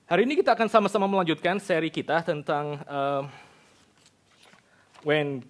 Hari ini kita akan sama-sama melanjutkan seri kita tentang when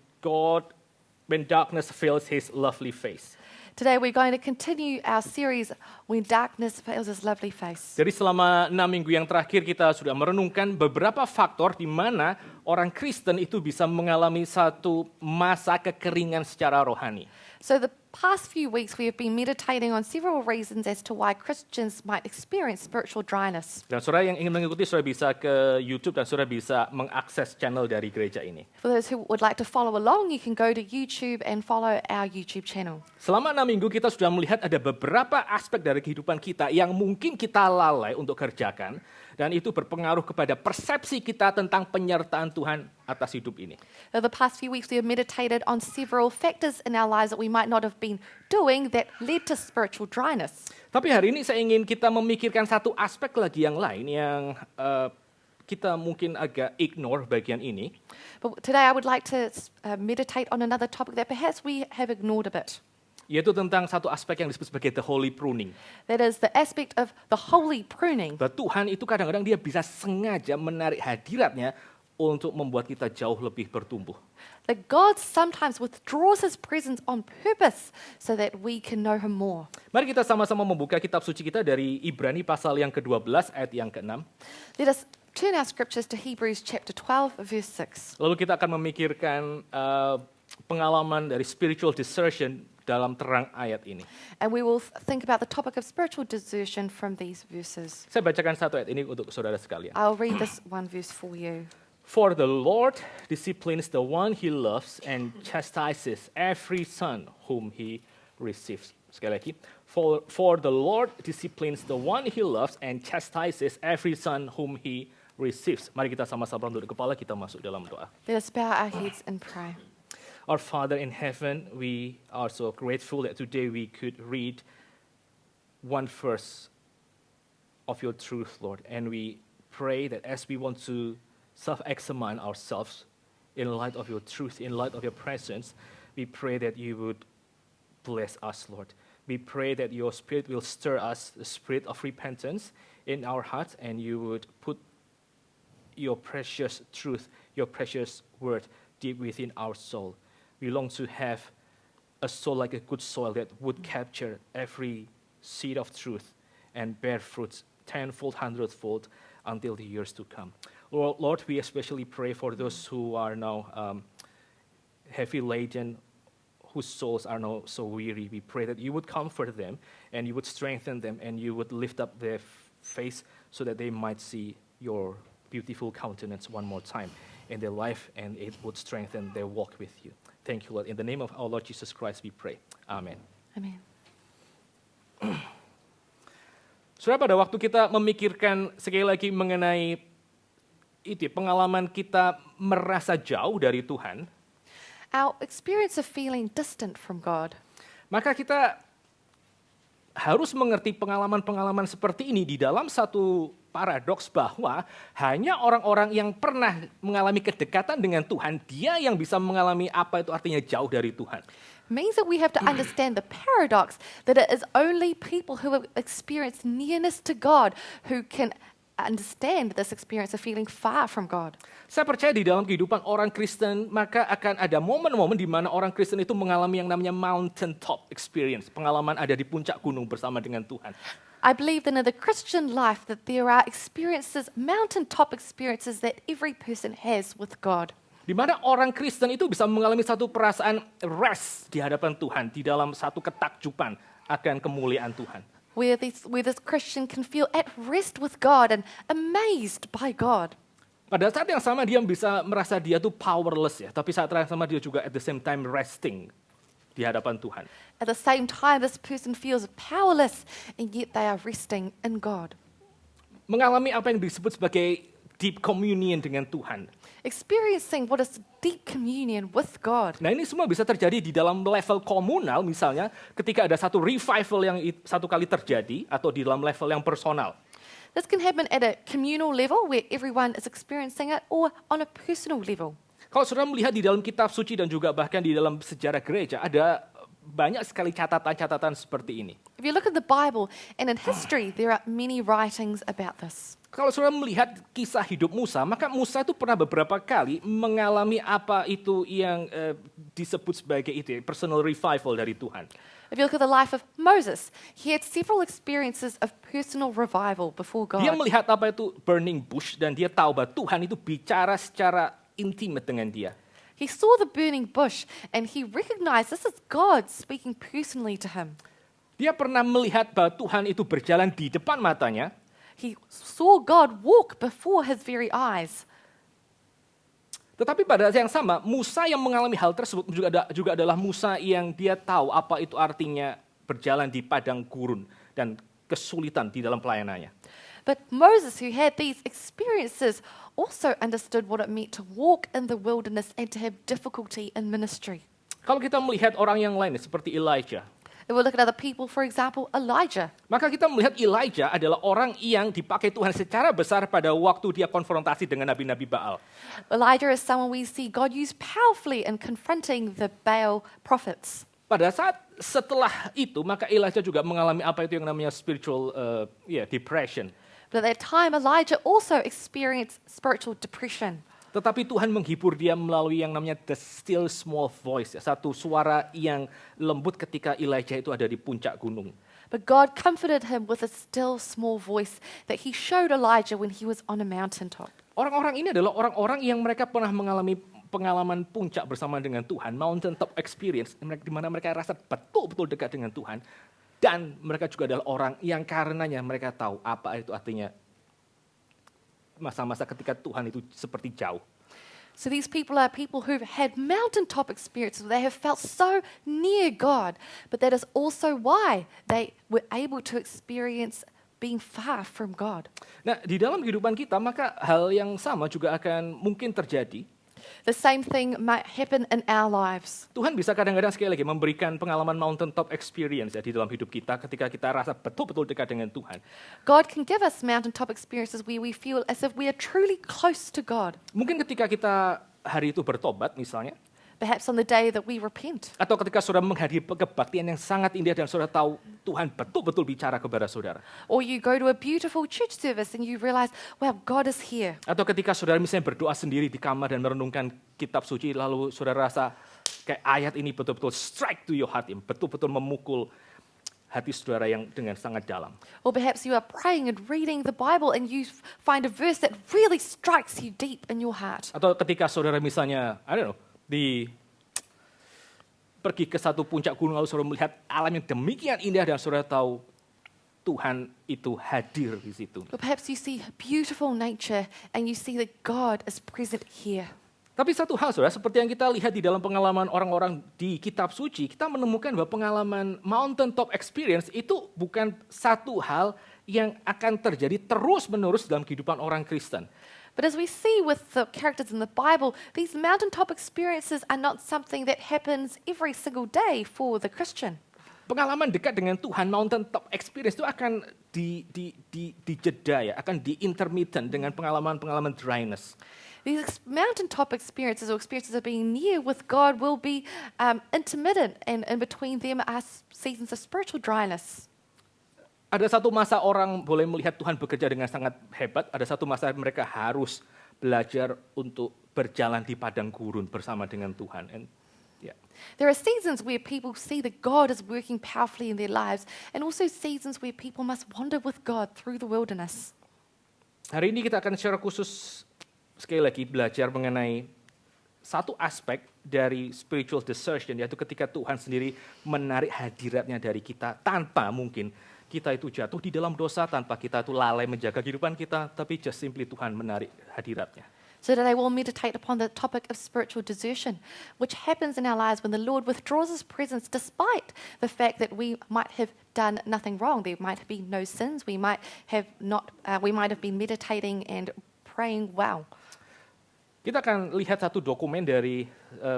darkness veils His lovely face. Today we're going to continue our series, When Darkness Veils His Lovely Face. Jadi selama 6 minggu yang terakhir kita sudah merenungkan beberapa faktor di mana orang Kristen itu bisa mengalami satu masa kekeringan secara rohani. So the past few weeks we have been meditating on several reasons as to why Christians might experience spiritual dryness. Dan saudara yang ingin mengikuti, saudara bisa ke YouTube dan saudara bisa mengakses channel dari gereja ini. For those who would like to follow along, you can go to YouTube and follow our YouTube channel. Selama 6 minggu kita sudah melihat ada beberapa aspek dari kehidupan kita yang mungkin kita lalai untuk kerjakan. Dan itu berpengaruh kepada persepsi kita tentang penyertaan Tuhan atas hidup ini. Over the past few weeks we have meditated on several factors in our lives that we might not have been doing that led to spiritual dryness. Tapi hari ini saya ingin kita memikirkan satu aspek lagi yang lain yang kita mungkin agak ignore bagian ini. But today I would like to meditate on another topic that perhaps we have ignored a bit. Yaitu tentang satu aspek yang disebut sebagai the holy pruning. That is the aspect of the holy pruning. Bahwa Tuhan itu kadang-kadang dia bisa sengaja menarik hadiratnya untuk membuat kita jauh lebih bertumbuh. That God sometimes withdraws His presence on purpose so that we can know Him more. Mari kita sama-sama membuka kitab suci kita dari Ibrani pasal yang ke-12 ayat yang ke-6. Let us turn our scriptures to Hebrews chapter 12 verse 6. Lalu kita akan memikirkan pengalaman dari spiritual desertion dalam terang ayat ini. And we will think about the topic of spiritual desertion from these verses. Saya bacakan satu ayat ini untuk saudara sekalian. I'll read this one verse for you. For the Lord disciplines the one He loves and chastises every son whom He receives. Sekali lagi. For the Lord disciplines the one He loves and chastises every son whom He receives. Mari kita sama-sama tunduk kepala, kita masuk dalam doa. Let us bow our heads and pray. Our Father in heaven, we are so grateful that today we could read one verse of your truth, Lord. And we pray that as we want to self-examine ourselves in light of your truth, in light of your presence, we pray that you would bless us, Lord. We pray that your Spirit will stir us, the spirit of repentance in our hearts, and you would put your precious truth, your precious word deep within our soul. We long to have a soul like a good soil that would capture every seed of truth and bear fruits tenfold, hundredfold until the years to come. Lord, we especially pray for those who are now heavy laden, whose souls are now so weary. We pray that you would comfort them and you would strengthen them and you would lift up their face so that they might see your beautiful countenance one more time in their life and it would strengthen their walk with you. Thank you, Lord. In the name of our Lord Jesus Christ, we pray. Amen. Amen. Saudara, pada waktu kita memikirkan sekali lagi mengenai itu pengalaman kita merasa jauh dari Tuhan, Our experience of feeling distant from God, maka kita harus mengerti pengalaman-pengalaman seperti ini di dalam satu paradoks bahwa hanya orang-orang yang pernah mengalami kedekatan dengan Tuhan, dia yang bisa mengalami apa itu artinya jauh dari Tuhan. means that we have to understand the paradox that it is only people who have experienced nearness to God who can understand this experience of feeling far from God. Saya percaya di dalam kehidupan orang Kristen, maka akan ada momen-momen di mana orang Kristen itu mengalami yang namanya mountaintop experience, pengalaman ada di puncak gunung bersama dengan Tuhan. I believe that in the Christian life that there are experiences, mountaintop experiences that every person has with God. Di mana orang Kristen itu bisa mengalami satu perasaan rest di hadapan Tuhan, di dalam satu ketakjuban akan kemuliaan Tuhan. Where this Christian can feel at rest with God and amazed by God. Pada saat yang sama dia bisa merasa dia tuh powerless ya, tapi saat yang sama dia juga at the same time resting di hadapan Tuhan. At the same time, this person feels powerless and yet they are resting in God. Mengalami apa yang disebut sebagai deep communion dengan Tuhan. Experiencing what is deep communion with God. Nah ini semua bisa terjadi di dalam level komunal misalnya ketika ada satu revival yang satu kali terjadi atau di dalam level yang personal. This can happen at a communal level where everyone is experiencing it or on a personal level. Kalau saudara melihat di dalam kitab suci dan juga bahkan di dalam sejarah gereja ada banyak sekali catatan-catatan seperti ini. If you look at the Bible and in history, there are many writings about this. Kalau saudara melihat kisah hidup Musa, maka Musa itu pernah beberapa kali mengalami apa itu yang disebut sebagai itu, personal revival dari Tuhan. If you look at the life of Moses, he had several experiences of personal revival before Dia God. melihat apa itu burning bush dan dia tahu bahwa Tuhan itu bicara secara intimate dengan dia. He saw the burning bush and he recognized this is God speaking personally to him. Dia pernah melihat bahwa Tuhan itu berjalan di depan matanya. He saw God walk before his very eyes. Tetapi pada saat yang sama, Musa yang mengalami hal tersebut juga adalah Musa yang dia tahu apa itu artinya berjalan di padang gurun dan kesulitan di dalam pelayanannya. But Moses, who had these experiences, also understood what it meant to walk in the wilderness and to have difficulty in ministry. Kalau kita melihat orang yang lain seperti Elijah, If we look at other people, for example, Elijah. maka kita melihat Elijah adalah orang yang dipakai Tuhan secara besar pada waktu dia konfrontasi dengan nabi-nabi Baal. Elijah is someone we see God use powerfully in confronting the Baal prophets. Pada saat setelah itu, maka Elijah juga mengalami apa itu yang namanya spiritual depression. But at that time, Elijah also experienced spiritual depression. Tetapi Tuhan menghibur dia melalui yang namanya the still small voice, satu suara yang lembut ketika Elijah itu ada di puncak gunung. But God comforted him with a still small voice that he showed Elijah when he was on a mountaintop. Orang-orang ini adalah orang-orang yang mereka pernah mengalami pengalaman puncak bersama dengan Tuhan, mountaintop experience, di mana mereka rasa betul-betul dekat dengan Tuhan. Dan mereka juga adalah orang yang karenanya mereka tahu apa itu artinya masa-masa ketika Tuhan itu seperti jauh. So these people are people who've had mountaintop experiences. They have felt so near God, but that is also why they were able to experience being far from God. Nah, di dalam kehidupan kita, maka hal yang sama juga akan mungkin terjadi. The same thing might happen in our lives. Tuhan bisa kadang-kadang sekali lagi memberikan pengalaman mountaintop experience ya di dalam hidup kita ketika kita rasa betul-betul dekat dengan Tuhan. God can give us mountaintop experiences where we feel as if we are truly close to God. Mungkin ketika kita hari itu bertobat misalnya, Perhaps on the day that we repent. atau ketika saudara menghadiri kebaktian yang sangat indah dan saudara tahu Tuhan betul-betul bicara kepada saudara. Or you go to a beautiful church service and you realize, wow, God is here. Atau ketika saudara misalnya berdoa sendiri di kamar dan merenungkan kitab suci, lalu saudara rasa kayak ayat ini betul-betul strike to your heart, yang betul-betul memukul hati saudara yang dengan sangat dalam. Or perhaps you are praying and reading the Bible and you find a verse that really strikes you deep in your heart. Atau ketika saudara misalnya, I don't know, pergi ke satu puncak gunung lalu saudara melihat alam yang demikian indah dan saudara tahu Tuhan itu hadir di situ. Or perhaps you see beautiful nature and you see that God is present here. Tapi satu hal saudara, seperti yang kita lihat di dalam pengalaman orang-orang di kitab suci, kita menemukan bahwa pengalaman mountaintop experience itu bukan satu hal yang akan terjadi terus-menerus dalam kehidupan orang Kristen. But as we see with the characters in the Bible, these mountaintop experiences are not something that happens every single day for the Christian. Pengalaman dekat dengan Tuhan, mountaintop experience itu akan dijeda ya, akan di-intermittent dengan pengalaman-pengalaman dryness. These mountaintop experiences or experiences of being near with God will be intermittent, and in between them are seasons of spiritual dryness. Ada satu masa orang boleh melihat Tuhan bekerja dengan sangat hebat, ada satu masa mereka harus belajar untuk berjalan di padang gurun bersama dengan Tuhan. And, yeah. There are seasons where people see that God is working powerfully in their lives, and also seasons where people must wander with God through the wilderness. Hari ini kita akan secara khusus sekali lagi belajar mengenai satu aspek dari spiritual desertion, yaitu ketika Tuhan sendiri menarik hadiratnya dari kita tanpa mungkin kita itu jatuh di dalam dosa, tanpa kita itu lalai menjaga kehidupan kita, tapi just simply Tuhan menarik hadiratnya. So today we'll meditate upon the topic of spiritual desertion, which happens in our lives when the Lord withdraws his presence despite the fact that we might have done nothing wrong. There might be no sins. We might have been meditating and praying well. Kita akan lihat satu dokumen dari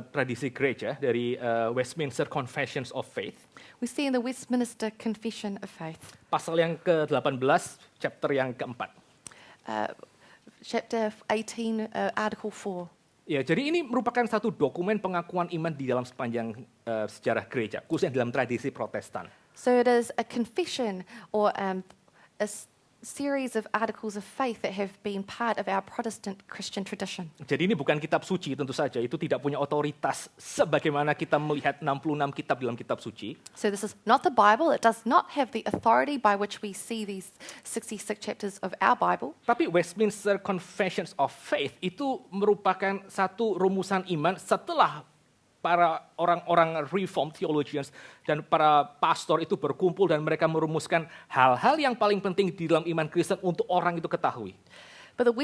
tradisi gereja, dari Westminster Confessions of Faith. We see in the Westminster Confession of Faith, Pasal yang ke-18, chapter yang ke-4. chapter 18, article 4. Ya, jadi ini merupakan satu dokumen pengakuan iman di dalam sepanjang sejarah gereja, khususnya dalam tradisi Protestan. So it is a confession or a series of articles of faith that have been part of our Protestant Christian tradition. Jadi ini bukan kitab suci tentu saja, itu tidak punya otoritas sebagaimana kita melihat 66 kitab dalam kitab suci. So this is not the Bible. It does not have the authority by which we see these 66 chapters of our Bible. Tapi Westminster Confessions of Faith itu merupakan satu rumusan iman setelah para orang-orang Reformed theologians dan para pastor itu berkumpul dan mereka merumuskan hal-hal yang paling penting di dalam iman Kristen untuk orang itu ketahui. But the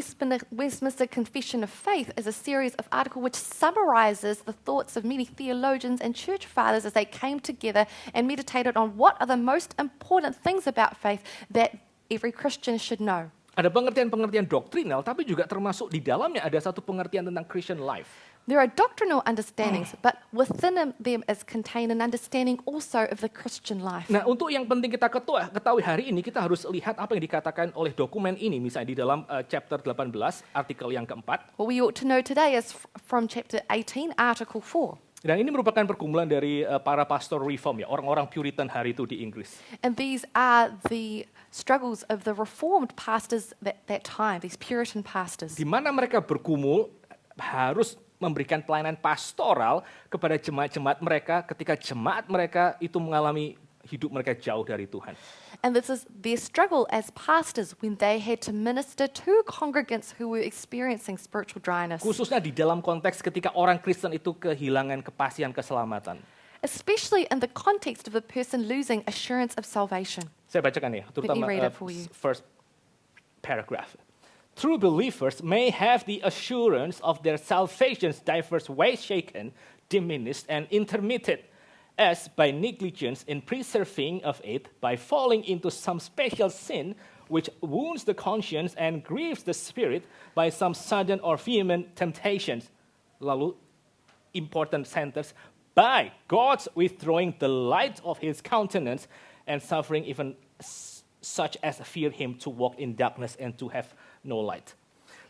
Westminster Confession of Faith is a series of articles which summarizes the thoughts of many theologians and church fathers as they came together and meditated on what are the most important things about faith that every Christian should know. Ada pengertian-pengertian doktrinal, tapi juga termasuk di dalamnya ada satu pengertian tentang Christian life. There are doctrinal understandings, but within them is contained an understanding also of the Christian life. Nah, untuk yang penting kita ketahui hari ini, kita harus lihat apa yang dikatakan oleh dokumen ini, misalnya di dalam chapter 18, artikel yang keempat. What we ought to know today is from chapter 18, article 4. Dan ini merupakan pergumulan dari para pastor reform, ya, orang-orang Puritan hari itu di Inggris. And these are the struggles of the Reformed pastors that time, these Puritan pastors. Di mana mereka bergumul harus memberikan pelayanan pastoral kepada jemaat-jemaat mereka ketika jemaat mereka itu mengalami hidup mereka jauh dari Tuhan. And this is their struggle as pastors when they had to minister to congregants who were experiencing spiritual dryness. Khususnya di dalam konteks ketika orang Kristen itu kehilangan kepastian keselamatan. Especially in the context of a person losing assurance of salvation. Saya bacakan ya, terutama read it for you. First paragraph. True believers may have the assurance of their salvation's diverse ways shaken, diminished, and intermitted, as by negligence in preserving of it, by falling into some special sin which wounds the conscience and grieves the spirit, by some sudden or vehement temptations. Lalu, important sentence, by God's withdrawing the light of his countenance and suffering even such as fear him to walk in darkness and to have no light.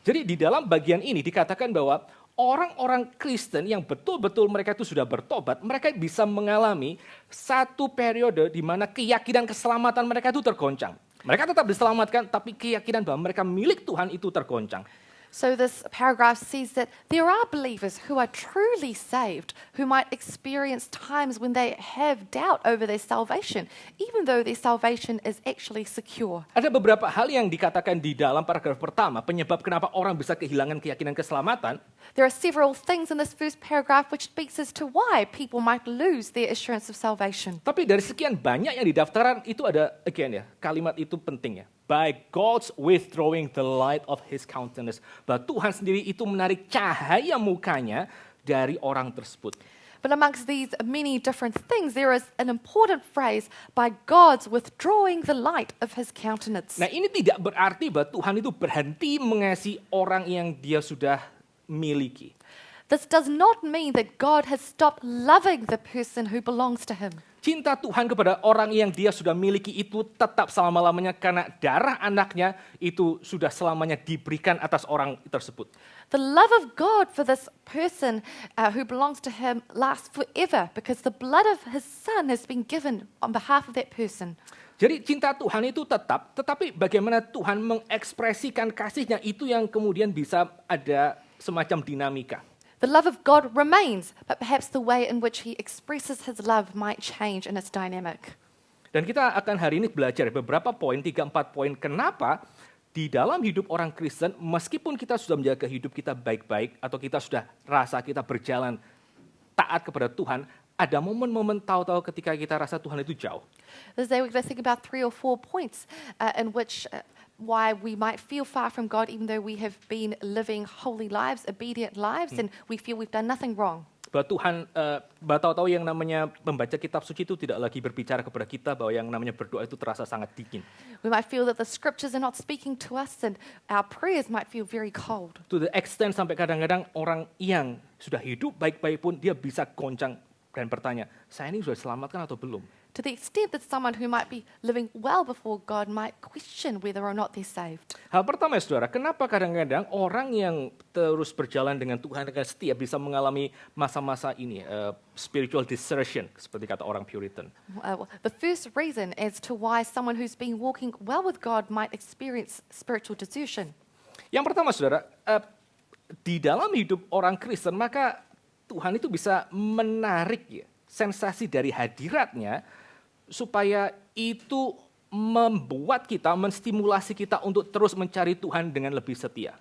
Jadi di dalam bagian ini dikatakan bahwa orang-orang Kristen yang betul-betul mereka itu sudah bertobat, mereka bisa mengalami satu periode di mana keyakinan keselamatan mereka itu tergoncang. Mereka tetap diselamatkan, tapi keyakinan bahwa mereka milik Tuhan itu tergoncang. So this paragraph says that there are believers who are truly saved, who might experience times when they have doubt over their salvation, even though their salvation is actually secure. Ada beberapa hal yang dikatakan di dalam paragraf pertama, penyebab kenapa orang bisa kehilangan keyakinan keselamatan. There are several things in this first paragraph which speaks as to why people might lose their assurance of salvation. Tapi dari sekian banyak yang didaftaran, itu ada, again ya, kalimat itu penting ya. By God's withdrawing the light of his countenance. Bahwa Tuhan sendiri itu menarik cahaya mukanya dari orang tersebut. But amongst these many different things, there is an important phrase, by God's withdrawing the light of his countenance. Nah, ini tidak berarti bahwa Tuhan itu berhenti mengasihi orang yang dia sudah miliki. This does not mean that God has stopped loving the person who belongs to him. Cinta Tuhan kepada orang yang dia sudah miliki itu tetap selama-lamanya karena darah anaknya itu sudah selamanya diberikan atas orang tersebut. The love of God for this person who belongs to him lasts forever because the blood of his son has been given on behalf of that person. Jadi cinta Tuhan itu tetap, tetapi bagaimana Tuhan mengekspresikan kasihnya itu yang kemudian bisa ada semacam dinamika. The love of God remains, but perhaps the way in which he expresses his love might change in its dynamic. Dan kita akan hari ini belajar beberapa poin, 3-4 poin kenapa di dalam hidup orang Kristen, meskipun kita sudah menjaga hidup kita baik-baik, atau kita sudah rasa kita berjalan taat kepada Tuhan, ada momen-momen tahu-tahu ketika kita rasa Tuhan itu jauh. This day we're going to think about 3 or 4 points in which why we might feel far from God even though we have been living holy lives, obedient lives, and we feel we've done nothing wrong. Bahwa Tuhan, tahu-tahu yang namanya membaca kitab suci itu tidak lagi berbicara kepada kita, bahwa yang namanya berdoa itu terasa sangat dingin. We might feel that the scriptures are not speaking to us and our prayers might feel very cold. To the extent sampai kadang-kadang orang yang sudah hidup baik-baik pun dia bisa goncang dan bertanya, saya ini sudah diselamatkan atau belum? To the extent that someone who might be living well before God might question whether or not they're saved. Hal pertama ya saudara, kenapa kadang-kadang orang yang terus berjalan dengan Tuhan dengan setia bisa mengalami masa-masa ini, spiritual desertion, seperti kata orang Puritan. The first reason as to why someone who's been walking well with God might experience spiritual desertion. Yang pertama saudara, di dalam hidup orang Kristen maka Tuhan itu bisa menarik ya, sensasi dari hadiratnya supaya itu membuat kita, menstimulasi kita untuk terus mencari Tuhan dengan lebih setia.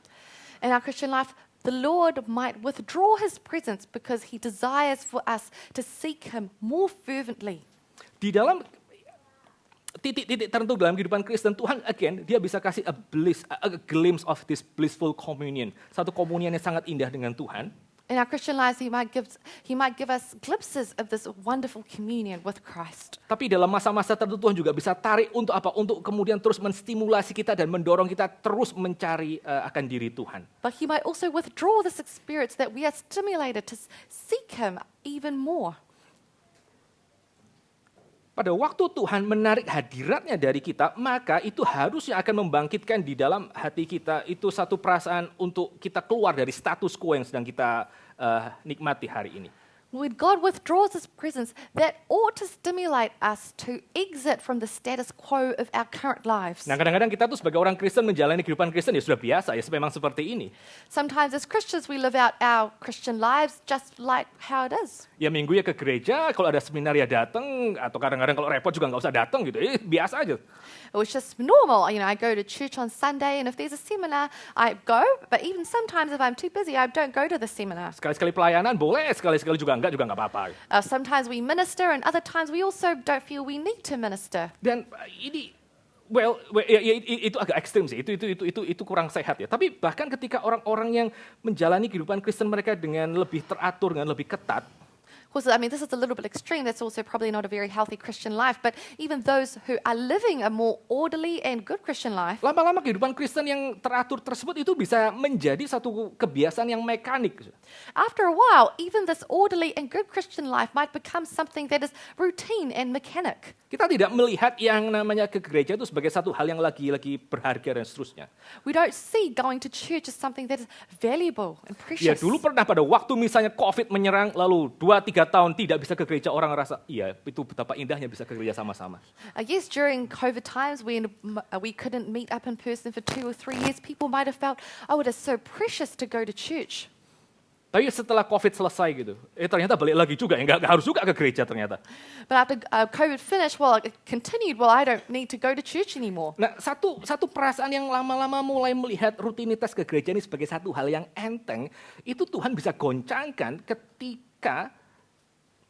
In our Christian life, the Lord might withdraw His presence because He desires for us to seek Him more fervently. Di dalam titik-titik tertentu dalam kehidupan Kristen, Tuhan again, dia bisa kasih a glimpse of this blissful communion. Satu komunian yang sangat indah dengan Tuhan. In our Christian lives, He might give us glimpses of this wonderful communion with Christ. Tapi dalam masa-masa tertentu Tuhan juga bisa tarik untuk apa? Untuk kemudian terus menstimulasi kita dan mendorong kita terus mencari akan diri Tuhan. But He might also withdraw this experience that we are stimulated to seek Him even more. Pada waktu Tuhan menarik hadiratnya dari kita, maka itu harusnya akan membangkitkan di dalam hati kita itu satu perasaan untuk kita keluar dari status quo yang sedang kita nikmati hari ini. When God withdraws His presence, that ought to stimulate us to exit from the status quo of our current lives. Nah kadang-kadang kita tuh sebagai orang Kristen menjalani kehidupan Kristen ya sudah biasa ya, memang seperti ini. Sometimes as Christians we live out our Christian lives just like how it is. Ya minggu ya ke gereja, kalau ada seminar ya datang, atau kadang-kadang kalau repot juga nggak usah datang gitu, biasa aja. It was just normal. You know, I go to church on Sunday and if there's a seminar, I go. But even sometimes if I'm too busy, I don't go to the seminar. Sekali-sekali pelayanan boleh, sekali-sekali juga nggak apa-apa. Sometimes we minister and other times we also don't feel we need to minister. Dan ini, itu agak ekstrim sih, itu kurang sehat ya. Tapi bahkan ketika orang-orang yang menjalani kehidupan Kristen mereka dengan lebih teratur, dengan lebih ketat, Of course, I mean, this is a little bit extreme. That's also probably not a very healthy Christian life. But even those who are living a more orderly and good Christian life, lama-lama kehidupan Kristen yang teratur tersebut itu bisa menjadi satu kebiasaan yang mekanik. after a while, even this orderly and good Christian life might become something that is routine and mechanic. Kita tidak melihat yang namanya ke gereja itu sebagai satu hal yang lagi berharga dan seterusnya. We don't see going to church as something that is valuable and Ya precious. dulu pernah pada waktu misalnya COVID menyerang, lalu 2-3 tahun tidak bisa ke gereja, orang ngerasa, iya itu betapa indahnya bisa ke gereja sama-sama. Yes, during COVID times when we couldn't meet up in person for 2 or 3 years, people might have felt, oh, it is so precious to go to church. Tapi setelah COVID selesai gitu, ternyata balik lagi juga, nggak harus juga ke gereja ternyata. But after COVID finished, it continued, I don't need to go to church anymore. Nah, satu perasaan yang lama-lama mulai melihat rutinitas ke gereja ini sebagai satu hal yang enteng, itu Tuhan bisa goncangkan ketika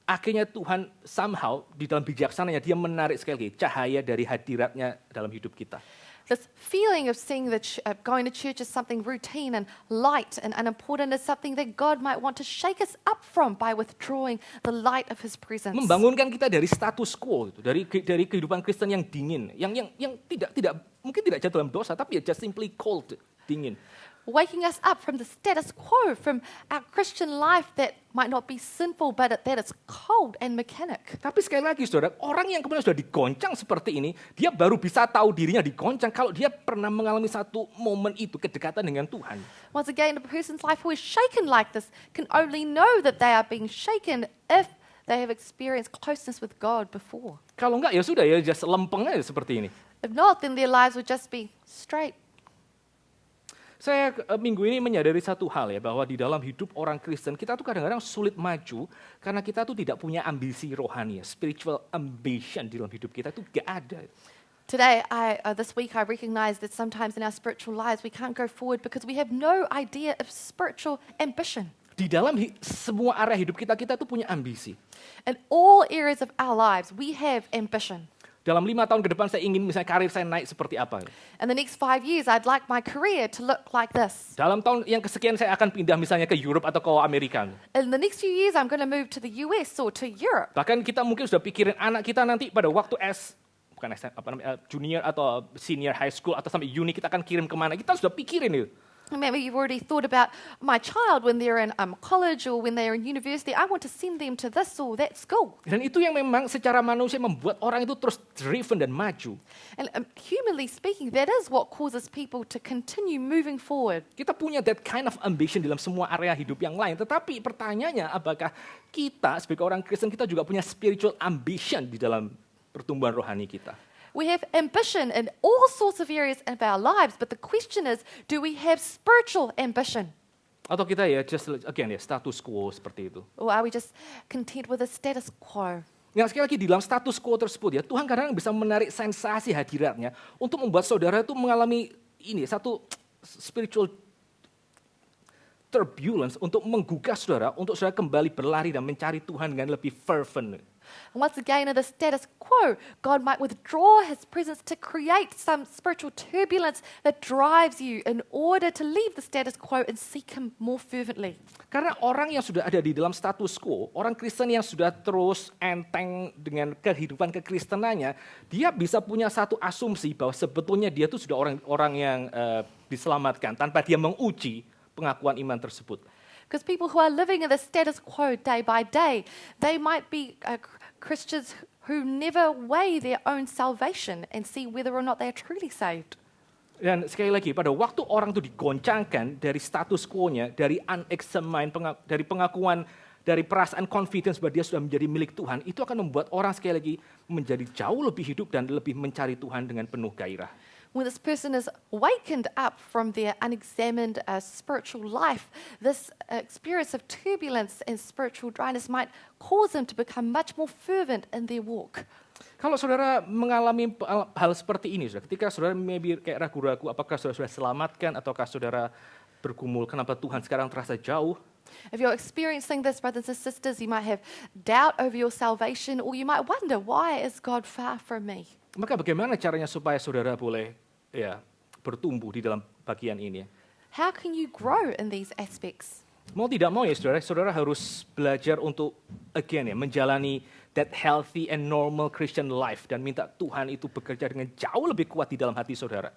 akhirnya Tuhan somehow di dalam bijaksananya dia menarik sekali lagi cahaya dari hadiratnya dalam hidup kita. This feeling of seeing going to church as something routine and light and unimportant is something that God might want to shake us up from by withdrawing the light of His presence. Membangunkan kita dari status quo itu, dari kehidupan Kristen yang dingin, yang tidak mungkin tidak jatuh dalam dosa, tapi ya just simply cold, dingin. Waking us up from the status quo, from our Christian life that might not be sinful, but that it's cold and mechanic. Tapi sekali lagi saudara, orang yang kemudian sudah digoncang seperti ini, dia baru bisa tahu dirinya digoncang kalau dia pernah mengalami satu momen itu, kedekatan dengan Tuhan. Once again, a person's life who is shaken like this can only know that they are being shaken if they have experienced closeness with God before. Kalau enggak ya sudah ya just lempeng aja seperti ini. If not, then their lives would just be straight. Saya minggu ini menyadari satu hal ya, bahwa di dalam hidup orang Kristen, kita tuh kadang-kadang sulit maju karena kita tuh tidak punya ambisi rohani, spiritual ambition di dalam hidup kita tuh gak ada. Today, this week, I recognize that sometimes in our spiritual lives we can't go forward because we have no idea of spiritual ambition. Di dalam semua area hidup kita tuh punya ambisi. In all areas of our lives, we have ambition. Dalam 5 tahun ke depan saya ingin misalnya karir saya naik seperti apa. In the next 5 years, I'd like my career to look like this. Dalam tahun yang kesekian saya akan pindah misalnya ke Europe atau ke Amerika. In the next few years, I'm going to move to the US or to Europe. Bahkan kita mungkin sudah pikirin anak kita nanti pada waktu junior atau senior high school atau sampai uni kita akan kirim kemana. Kita sudah pikirin itu. Maybe you've already thought about my child when they're in college or when they're in university. I want to send them to this or that school. Dan itu yang memang secara manusia membuat orang itu terus driven dan maju. And humanly speaking, that is what causes people to continue moving forward. Kita punya that kind of ambition dalam semua area hidup yang lain. Tetapi pertanyaannya, apakah kita sebagai orang Kristen, kita juga punya spiritual ambition di dalam pertumbuhan rohani kita? We have ambition in all sorts of areas of our lives, but the question is, do we have spiritual ambition? Atau kita ya just again ya status quo seperti itu. Or are we just content with the status quo? Yang sekali lagi di dalam status quo tersebut ya, Tuhan kadang bisa menarik sensasi hadiratnya untuk membuat saudara itu mengalami ini satu spiritual turbulence untuk menggugah saudara, untuk saudara kembali berlari dan mencari Tuhan dengan lebih fervent. And once again, in the status quo, God might withdraw his presence to create some spiritual turbulence that drives you in order to leave the status quo and seek him more fervently. Karena orang yang sudah ada di dalam status quo, orang Kristen yang sudah terus enteng dengan kehidupan kekristenannya, dia bisa punya satu asumsi bahwa sebetulnya dia itu sudah orang yang diselamatkan tanpa dia menguji pengakuan iman tersebut. Because people who are living in the status quo day by day, they might be Christians who never weigh their own salvation and see whether or not they are truly saved. Dan sekali lagi, pada waktu orang itu digoncangkan dari status quo-nya, dari unexamined, dari pengakuan, dari perasaan confidence bahwa dia sudah menjadi milik Tuhan, itu akan membuat orang sekali lagi menjadi jauh lebih hidup dan lebih mencari Tuhan dengan penuh gairah. When this person is wakened up from their unexamined spiritual life, this experience of turbulence and spiritual dryness might cause them to become much more fervent in their walk. Kalau saudara mengalami hal seperti ini, ketika saudara maybe kayak ragu-ragu apakah saudara sudah selamatkan ataukah saudara bergumul kenapa Tuhan sekarang terasa jauh. If you're experiencing this, brothers and sisters, you might have doubt over your salvation, or you might wonder, why is God far from me? Maka bagaimana caranya supaya saudara boleh bertumbuh di dalam bagian ini? How can you grow in these aspects? Mau tidak mau ya saudara harus belajar untuk menjalani that healthy and normal Christian life dan minta Tuhan itu bekerja dengan jauh lebih kuat di dalam hati saudara.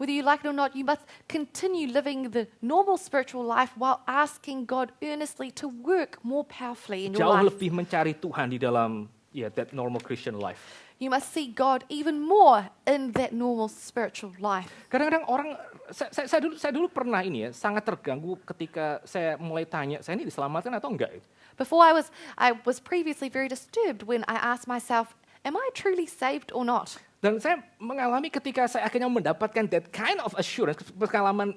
Whether you like it or not, you must continue living the normal spiritual life while asking God earnestly to work more powerfully in your Jauh life. lebih mencari Tuhan di dalam that normal Christian life. You must see God even more in that normal spiritual life. Kadang-kadang orang, saya dulu pernah sangat terganggu ketika saya mulai tanya, saya ini diselamatkan atau enggak? Before I was previously very disturbed when I asked myself, am I truly saved or not? Dan saya mengalami ketika saya akhirnya mendapatkan that kind of assurance, pengalaman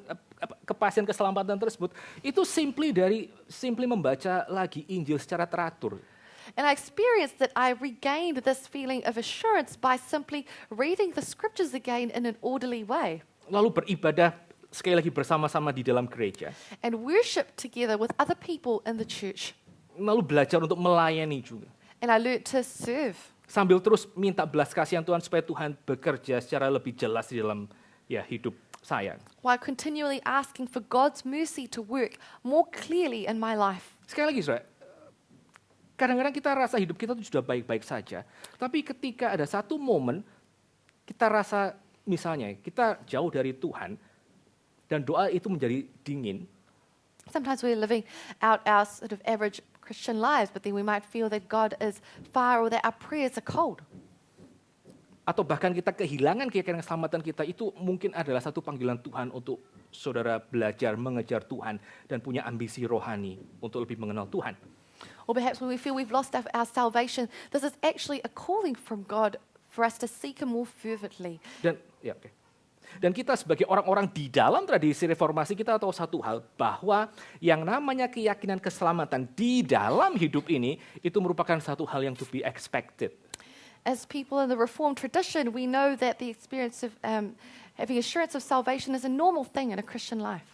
kepastian keselamatan tersebut, itu simply membaca lagi Injil secara teratur. And I experienced that I regained this feeling of assurance by simply reading the scriptures again in an orderly way. Lalu beribadah sekali lagi bersama-sama di dalam gereja. And worship together with other people in the church. Lalu belajar untuk melayani juga. And I learned to serve. Sambil terus minta belas kasihan Tuhan supaya Tuhan bekerja secara lebih jelas di dalam hidup saya. While continually asking for God's mercy to work more clearly in my life. Sekali lagi, saudara, kadang-kadang kita rasa hidup kita itu sudah baik-baik saja. Tapi ketika ada satu momen, kita rasa misalnya kita jauh dari Tuhan, dan doa itu menjadi dingin. Sometimes we're living out our sort of average Christian lives, but then we might feel that God is far or that our prayers are cold. Atau bahkan kita kehilangan keyakinan keselamatan kita, itu mungkin adalah satu panggilan Tuhan untuk saudara belajar mengejar Tuhan dan punya ambisi rohani untuk lebih mengenal Tuhan. Or perhaps when we feel we've lost our salvation, this is actually a calling from God for us to seek Him more fervently. Dan kita sebagai orang-orang di dalam tradisi reformasi, kita tahu satu hal, bahwa yang namanya keyakinan keselamatan di dalam hidup ini, itu merupakan satu hal yang to be expected. As people in the Reformed tradition, we know that the experience of having assurance of salvation is a normal thing in a Christian life.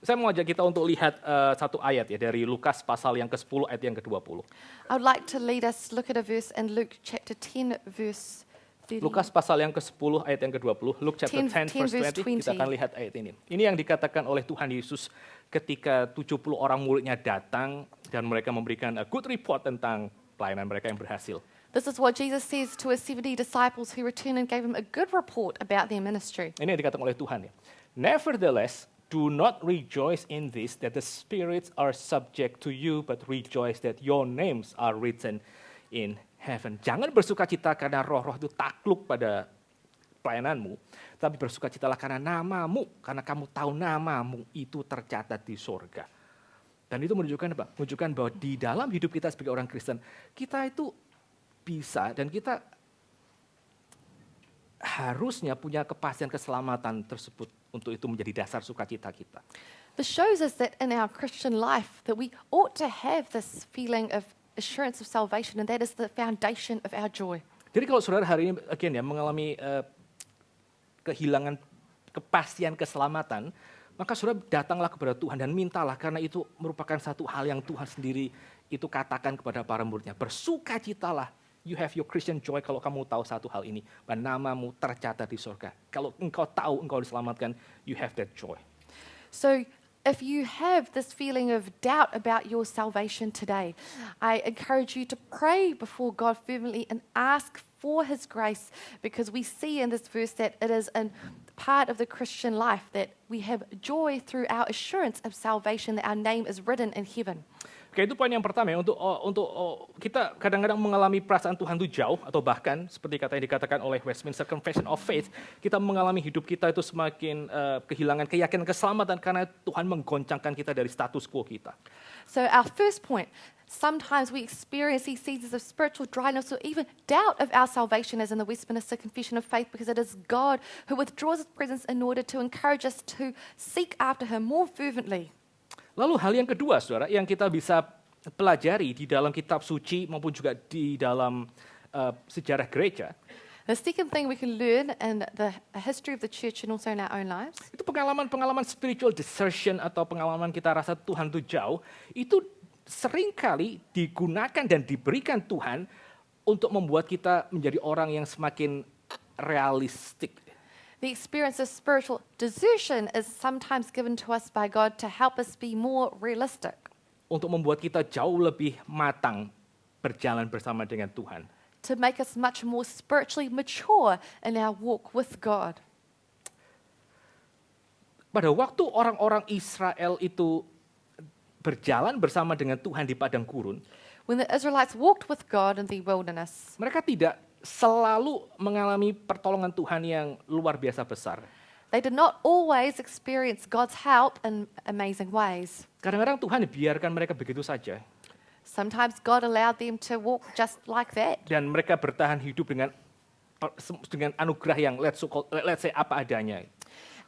Saya mau ajak kita untuk lihat satu ayat dari Lukas pasal yang ke-10 ayat yang ke-20. I would like to lead us look at a verse in Luke chapter 10 verse 30. Lukas pasal yang ke-10 ayat yang ke-20. Luke chapter 10 verse 20. Kita akan lihat ayat ini. Ini yang dikatakan oleh Tuhan Yesus ketika 70 orang muridnya datang dan mereka memberikan a good report tentang pelayanan mereka yang berhasil. This is what Jesus says to his 70 disciples who returned and gave him a good report about their ministry. Ini yang dikatakan oleh Tuhan ya. Nevertheless, Do not rejoice in this, that the spirits are subject to you, but rejoice that your names are written in heaven. Jangan bersukacita karena roh-roh itu takluk pada pelayananmu, tapi bersukacitalah karena namamu, karena kamu tahu namamu itu tercatat di sorga. Dan itu menunjukkan apa? Menunjukkan bahwa di dalam hidup kita sebagai orang Kristen, kita itu bisa dan kita harusnya punya kepastian keselamatan tersebut untuk itu menjadi dasar sukacita kita. This shows us that in our Christian life that we ought to have this feeling of assurance of salvation, and that is the foundation of our joy. Jadi kalau saudara hari ini again ya mengalami kehilangan kepastian keselamatan, maka saudara datanglah kepada Tuhan dan mintalah, karena itu merupakan satu hal yang Tuhan sendiri itu katakan kepada para muridnya. Bersukacitalah. You have your Christian joy kalau kamu tahu satu hal ini, bahwa namamu tercatat di surga. Kalau engkau tahu engkau diselamatkan, you have that joy. So if you have this feeling of doubt about your salvation today, I encourage you to pray before God fervently and ask for His grace, because we see in this verse that it is a part of the Christian life that we have joy through our assurance of salvation, that our name is written in heaven. Oke, itu poin yang pertama ya, untuk kita kadang-kadang mengalami perasaan Tuhan itu jauh, atau bahkan seperti kata yang dikatakan oleh Westminster Confession of Faith, kita mengalami hidup kita itu semakin kehilangan keyakinan keselamatan karena Tuhan menggoncangkan kita dari status quo kita. So our first point, sometimes we experience these seasons of spiritual dryness or even doubt of our salvation, as in the Westminster Confession of Faith, because it is God who withdraws His presence in order to encourage us to seek after Him more fervently. Lalu hal yang kedua, saudara, yang kita bisa pelajari di dalam kitab suci maupun juga di dalam sejarah gereja, The second thing we can learn in the history of the church and also in our own lives, itu pengalaman-pengalaman spiritual desertion atau pengalaman kita rasa Tuhan itu jauh, itu seringkali digunakan dan diberikan Tuhan untuk membuat kita menjadi orang yang semakin realistik. the experience of spiritual desertion is sometimes given to us by God to help us be more realistic, Untuk membuat kita jauh lebih matang berjalan bersama dengan Tuhan. to make us much more spiritually mature in our walk with God. Pada waktu orang-orang Israel itu berjalan bersama dengan Tuhan di padang gurun, When the Israelites walked with God in the wilderness, mereka tidak selalu mengalami pertolongan Tuhan yang luar biasa besar. they did not always experience God's help in amazing ways. Kadang-kadang Tuhan biarkan mereka begitu saja. Sometimes God allowed them to walk just like that. Dan mereka bertahan hidup dengan anugerah yang let's say apa adanya.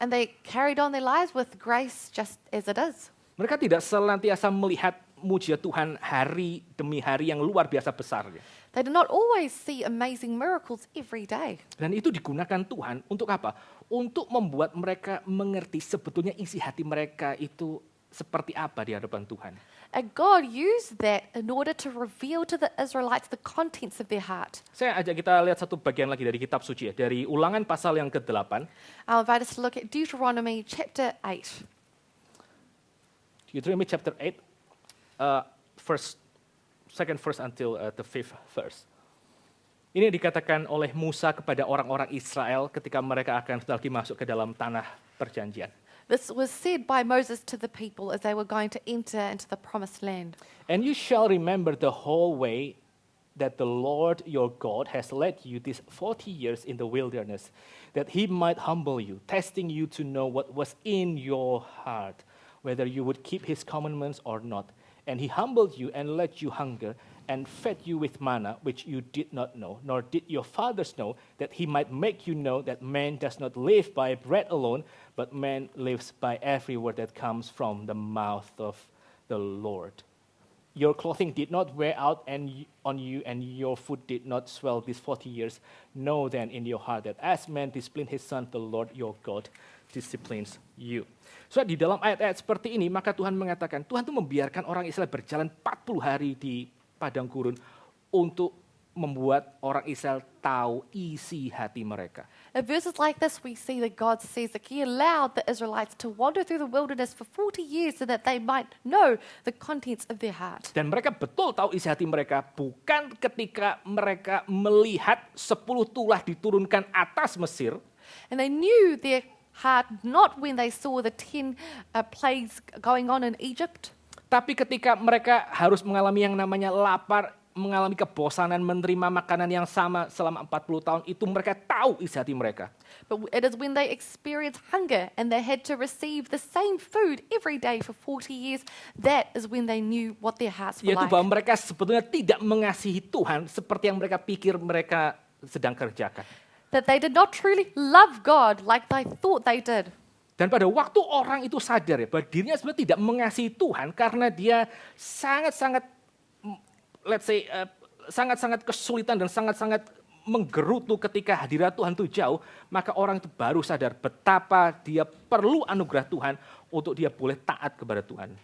And they carried on their lives with grace just as it is. Mereka tidak senantiasa melihat mujizat Tuhan hari demi hari yang luar biasa besar. They did not always see amazing miracles every day. Dan itu digunakan Tuhan untuk apa? Untuk membuat mereka mengerti sebetulnya isi hati mereka itu seperti apa di hadapan Tuhan. And God used that in order to reveal to the Israelites the contents of their heart. Saya ajak kita lihat satu bagian lagi dari kitab suci ya, dari Ulangan pasal yang ke-8. I'll invite us to look at Deuteronomy chapter 8. Deuteronomy chapter 8, second verse until the 5th verse. Ini dikatakan oleh Musa kepada orang-orang Israel ketika mereka akan lagi masuk ke dalam tanah perjanjian. This was said by Moses to the people as they were going to enter into the promised land. And you shall remember the whole way that the Lord your God has led you these 40 years in the wilderness, that he might humble you, testing you to know what was in your heart, whether you would keep his commandments or not. And he humbled you and let you hunger, and fed you with manna, which you did not know, nor did your fathers know, that he might make you know that man does not live by bread alone, but man lives by every word that comes from the mouth of the Lord. Your clothing did not wear out on you, and your foot did not swell these 40 years. Know then in your heart that as man disciplined his son, the Lord your God disciplines you. So di dalam ayat-ayat seperti ini, maka Tuhan mengatakan, Tuhan itu membiarkan orang Israel berjalan 40 hari di padang gurun untuk membuat orang Israel tahu isi hati mereka. In verses like this, we see that God says that He allowed the Israelites to wander through the wilderness for 40 years so that they might know the contents of their heart. Dan mereka betul tahu isi hati mereka, bukan ketika mereka melihat 10 tulah diturunkan atas Mesir, And they knew their heart not when they saw the 10 plagues going on in Egypt, Tapi ketika mereka harus mengalami yang namanya lapar, mengalami kebosanan, menerima makanan yang sama selama 40 tahun, itu mereka tahu isi hati mereka. but it is when they experienced hunger and they had to receive the same food every day for 40 years, that is when they knew what their hearts were Yaitu like. bahwa mereka sebetulnya tidak mengasihi Tuhan seperti yang mereka pikir mereka sedang kerjakan. That they did not truly love God like they thought they did. Dan pada waktu orang itu sadar ya, bahwa dirinya sebenarnya tidak mengasihi Tuhan karena dia sangat-sangat, let's say, sangat-sangat kesulitan dan sangat-sangat menggerutu ketika hadirat Tuhan itu jauh, maka orang itu baru sadar betapa dia perlu anugerah Tuhan untuk dia boleh taat kepada Tuhan.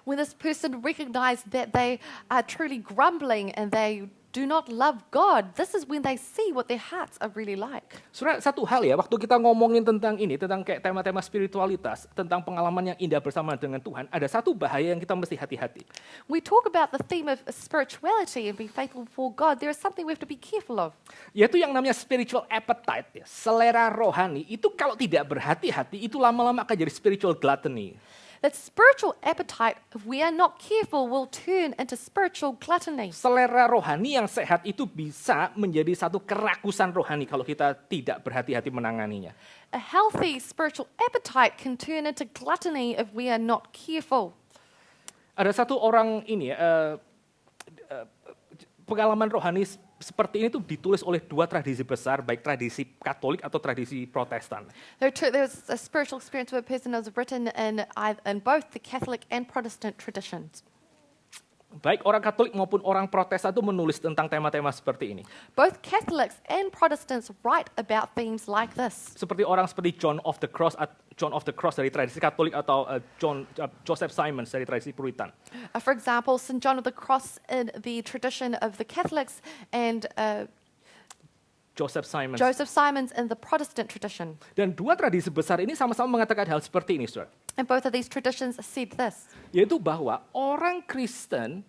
When this person recognized that they are truly grumbling and they do not love God, this is when they see what their hearts are really like. Saudara, satu hal ya, waktu kita ngomongin tentang ini, tentang kayak tema-tema spiritualitas, tentang pengalaman yang indah bersama dengan Tuhan, ada satu bahaya yang kita mesti hati-hati. We talk about the theme of spirituality and being faithful before God. There is something we have to be careful of. Yaitu yang namanya spiritual appetite, ya, selera rohani, itu kalau tidak berhati-hati, itu lama-lama akan jadi spiritual gluttony. That spiritual appetite, if we are not careful, will turn into spiritual gluttony. Selera rohani yang sehat itu bisa menjadi satu kerakusan rohani kalau kita tidak berhati-hati menanganinya. A healthy spiritual appetite can turn into gluttony if we are not careful. Ada satu orang ini, pengalaman rohani seperti ini tuh ditulis oleh dua tradisi besar, baik tradisi Katolik atau tradisi Protestan. There's a spiritual experience where a person is written in both the Catholic and Protestant traditions. Baik orang Katolik maupun orang Protestan itu menulis tentang tema-tema seperti ini. Both Catholics and Protestants write about themes like this. Seperti orang seperti John of the Cross dari tradisi Katolik atau Joseph Simons dari tradisi Puritan. For example, St. John of the Cross in the tradition of the Catholics and Joseph Simons. Joseph Simons in the Protestant tradition. Dan dua tradisi besar ini sama-sama mengatakan hal seperti ini, saudara. And both of these traditions said this. Yaitu bahwa orang Kristen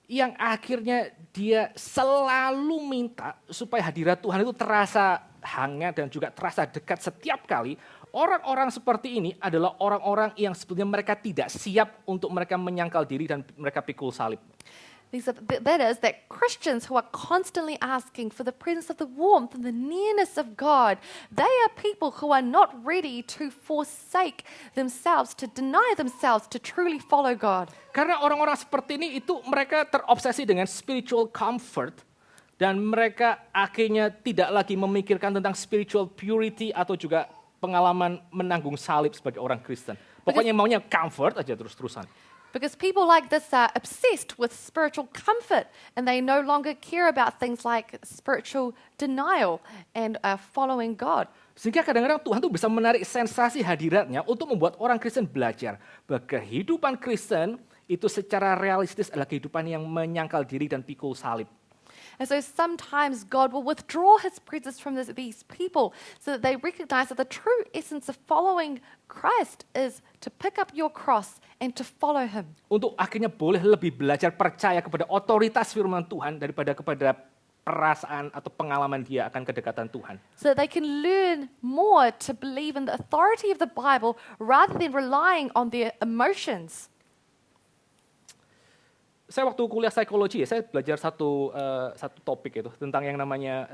yang akhirnya dia selalu minta supaya hadirat Tuhan itu terasa hangat dan juga terasa dekat setiap kali. Orang-orang seperti ini adalah orang-orang yang sebetulnya mereka tidak siap untuk mereka menyangkal diri dan mereka pikul salib. That is, that Christians who are constantly asking for the presence of the warmth and the nearness of God, they are people who are not ready to forsake themselves, to deny themselves, to truly follow God. Karena orang-orang seperti ini itu mereka terobsesi dengan spiritual comfort dan mereka akhirnya tidak lagi memikirkan tentang spiritual purity atau juga pengalaman menanggung salib sebagai orang Kristen. Pokoknya maunya comfort aja terus-terusan. Because people like this are obsessed with spiritual comfort and they no longer care about things like spiritual denial and following God. Sehingga kadang-kadang Tuhan tuh bisa menarik sensasi hadiratnya untuk membuat orang Kristen belajar bahwa kehidupan Kristen itu secara realistis adalah kehidupan yang menyangkal diri dan pikul salib. And so sometimes God will withdraw his presence from these people so that they recognize that the true essence of following Christ is to pick up your cross and to follow him. Untuk akhirnya boleh lebih belajar percaya kepada otoritas firman Tuhan daripada kepada perasaan atau pengalaman dia akan kedekatan Tuhan. So that they can learn more to believe in the authority of the Bible rather than relying on their emotions. Saya waktu kuliah psikologi, saya belajar satu topik itu tentang yang namanya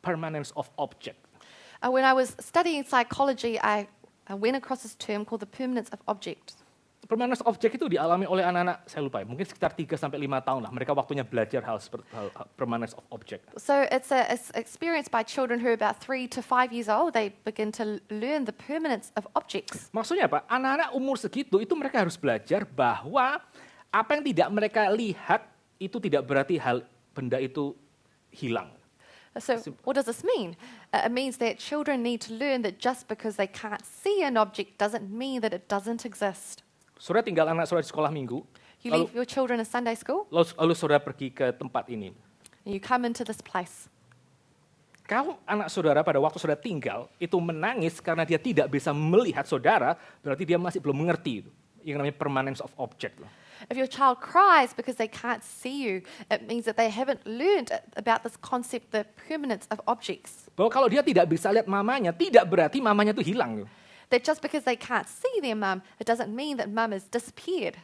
permanence of object. When I was studying psychology, I went across this term called the permanence of object. Permanence of object itu dialami oleh anak-anak, saya lupa, mungkin sekitar 3-5 tahun lah. Mereka waktunya belajar hal seperti permanence of object. So it's experienced by children who are about 3 to 5 years old. They begin to learn the permanence of objects. Maksudnya apa? Anak-anak umur segitu itu mereka harus belajar bahwa apa yang tidak mereka lihat itu tidak berarti benda itu hilang. So what does this mean? It means that children need to learn that just because they can't see an object doesn't mean that it doesn't exist. Saudara tinggal anak saudara di sekolah minggu, You leave your children in Sunday school, lalu saudara pergi ke tempat ini. and you come into this place. Kalau anak saudara pada waktu saudara tinggal itu menangis karena dia tidak bisa melihat saudara, berarti dia masih belum mengerti itu. Yang namanya permanence of object. If your child cries because they can't see you, it means that they haven't learned about this concept, the permanence of objects. Bahwa kalau dia tidak bisa lihat mamanya, tidak berarti mamanya itu hilang. That just because they can't see their mum, it doesn't mean that mum has disappeared.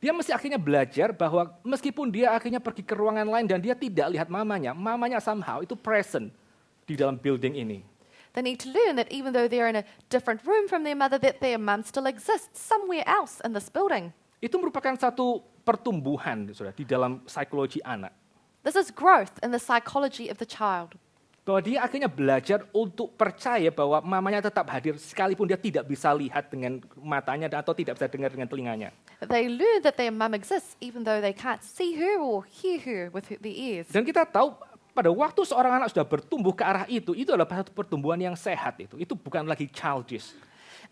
Dia mesti akhirnya belajar bahwa meskipun dia akhirnya pergi ke ruangan lain dan dia tidak lihat mamanya somehow itu present di dalam building ini. They need to learn that even though they're in a different room from their mother, that their mum still exists somewhere else in this building. Itu merupakan satu pertumbuhan saudara, di dalam psikologi anak. This is growth in the psychology of the child. Bahwa dia akhirnya belajar untuk percaya bahwa mamanya tetap hadir sekalipun dia tidak bisa lihat dengan matanya atau tidak bisa dengar dengan telinganya. They learn that their mum exists even though they can't see her or hear her with their ears. Dan kita tahu pada waktu seorang anak sudah bertumbuh ke arah itu adalah satu pertumbuhan yang sehat itu. Itu bukan lagi childish.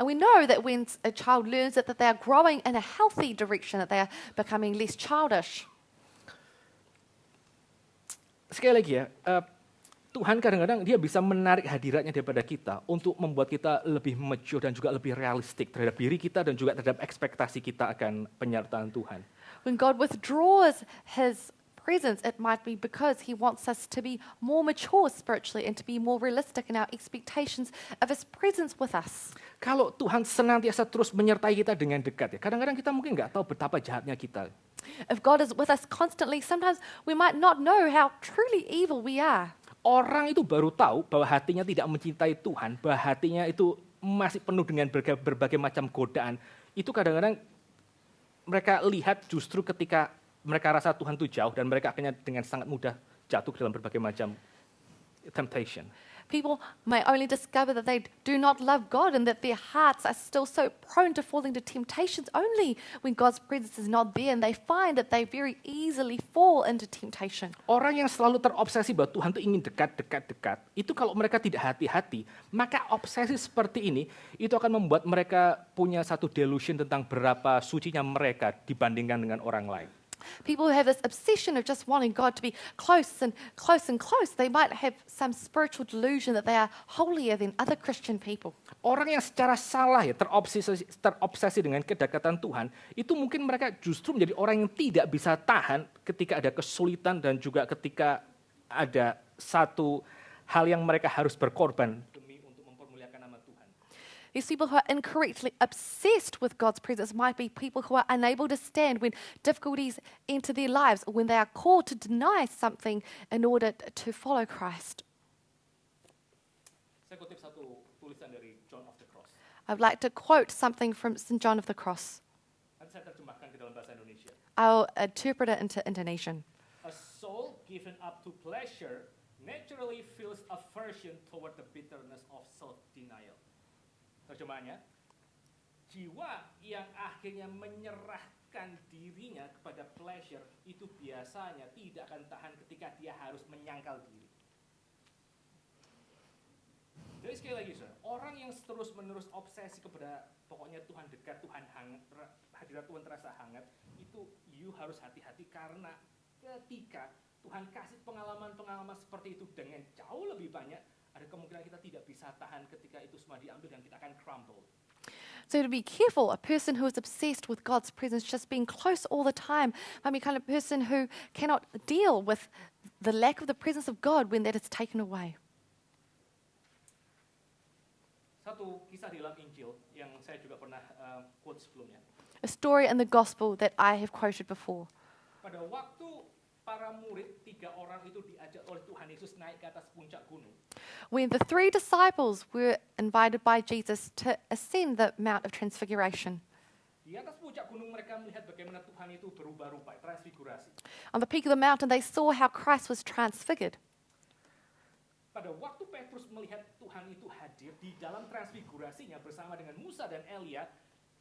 And we know that when a child learns that they are growing in a healthy direction, that they are becoming less childish. Sekali lagi ya, Tuhan kadang-kadang dia bisa menarik hadiratnya daripada kita untuk membuat kita lebih mature dan juga lebih realistik terhadap diri kita dan juga terhadap ekspektasi kita akan penyertaan Tuhan. When God withdraws his presence, it might be because he wants us to be more mature spiritually and to be more realistic in our expectations of his presence with us. Kalau Tuhan senantiasa terus menyertai kita dengan dekat, ya kadang-kadang kita mungkin nggak tahu betapa jahatnya kita. If God is with us constantly, sometimes we might not know how truly evil we are. Orang itu baru tahu bahwa hatinya tidak mencintai Tuhan, bahwa hatinya itu masih penuh dengan berbagai macam godaan. Itu kadang-kadang mereka lihat justru ketika mereka rasa Tuhan itu jauh dan mereka akhirnya dengan sangat mudah jatuh dalam berbagai macam temptation. People may only discover that they do not love God and that their hearts are still so prone to falling to temptations only when God's presence is not there, and they find that they very easily fall into temptation. Orang yang selalu terobsesi bahwa Tuhan itu ingin dekat, itu kalau mereka tidak hati-hati, maka obsesi seperti ini itu akan membuat mereka punya satu delusion tentang berapa sucinya mereka dibandingkan dengan orang lain. People who have this obsession of just wanting God to be close and close and close, they might have some spiritual delusion that they are holier than other Christian people. Orang yang secara salah ya terobsesi dengan kedekatan Tuhan, itu mungkin mereka justru menjadi orang yang tidak bisa tahan ketika ada kesulitan dan juga ketika ada satu hal yang mereka harus berkorban demi untuk mempermuliakan nama Tuhan. These people who are incorrectly obsessed with God's presence might be people who are unable to stand when difficulties enter their lives or when they are called to deny something in order to follow Christ. Saya kutip satu tulisan dari John of the Cross. I'd like to quote something from St. John of the Cross. Nanti saya terjemahkan ke dalam bahasa Indonesia. I'll interpret it into Indonesian. A soul given up to pleasure naturally feels aversion toward the bitterness of self-denial. Terjemahannya, jiwa yang akhirnya menyerahkan dirinya kepada pleasure itu biasanya tidak akan tahan ketika dia harus menyangkal diri. Jadi sekali lagi, orang yang terus-menerus obsesi kepada pokoknya Tuhan dekat, Tuhan hangat, hadirat Tuhan terasa hangat, itu you harus hati-hati karena ketika Tuhan kasih pengalaman-pengalaman seperti itu dengan jauh lebih banyak, ada kemungkinan kita tidak bisa tahan ketika itu semua diambil dan kita akan crumble. So to be careful, a person who is obsessed with God's presence, just being close all the time, might be kind of person who cannot deal with the lack of the presence of God when that is taken away. Satu kisah di dalam Injil yang saya juga pernah quote sebelumnya. A story in the gospel that I have quoted before. Pada waktu para murid 3 orang itu diajak oleh Tuhan Yesus naik ke atas puncak gunung. When the 3 disciples were invited by Jesus to ascend the Mount of Transfiguration. Di atas puncak gunung mereka melihat bagaimana Tuhan itu berubah rupa, transfigurasi. On the peak of the mountain they saw how Christ was transfigured. Pada waktu Petrus melihat Tuhan itu hadir di dalam transfigurasinya bersama dengan Musa dan Elia,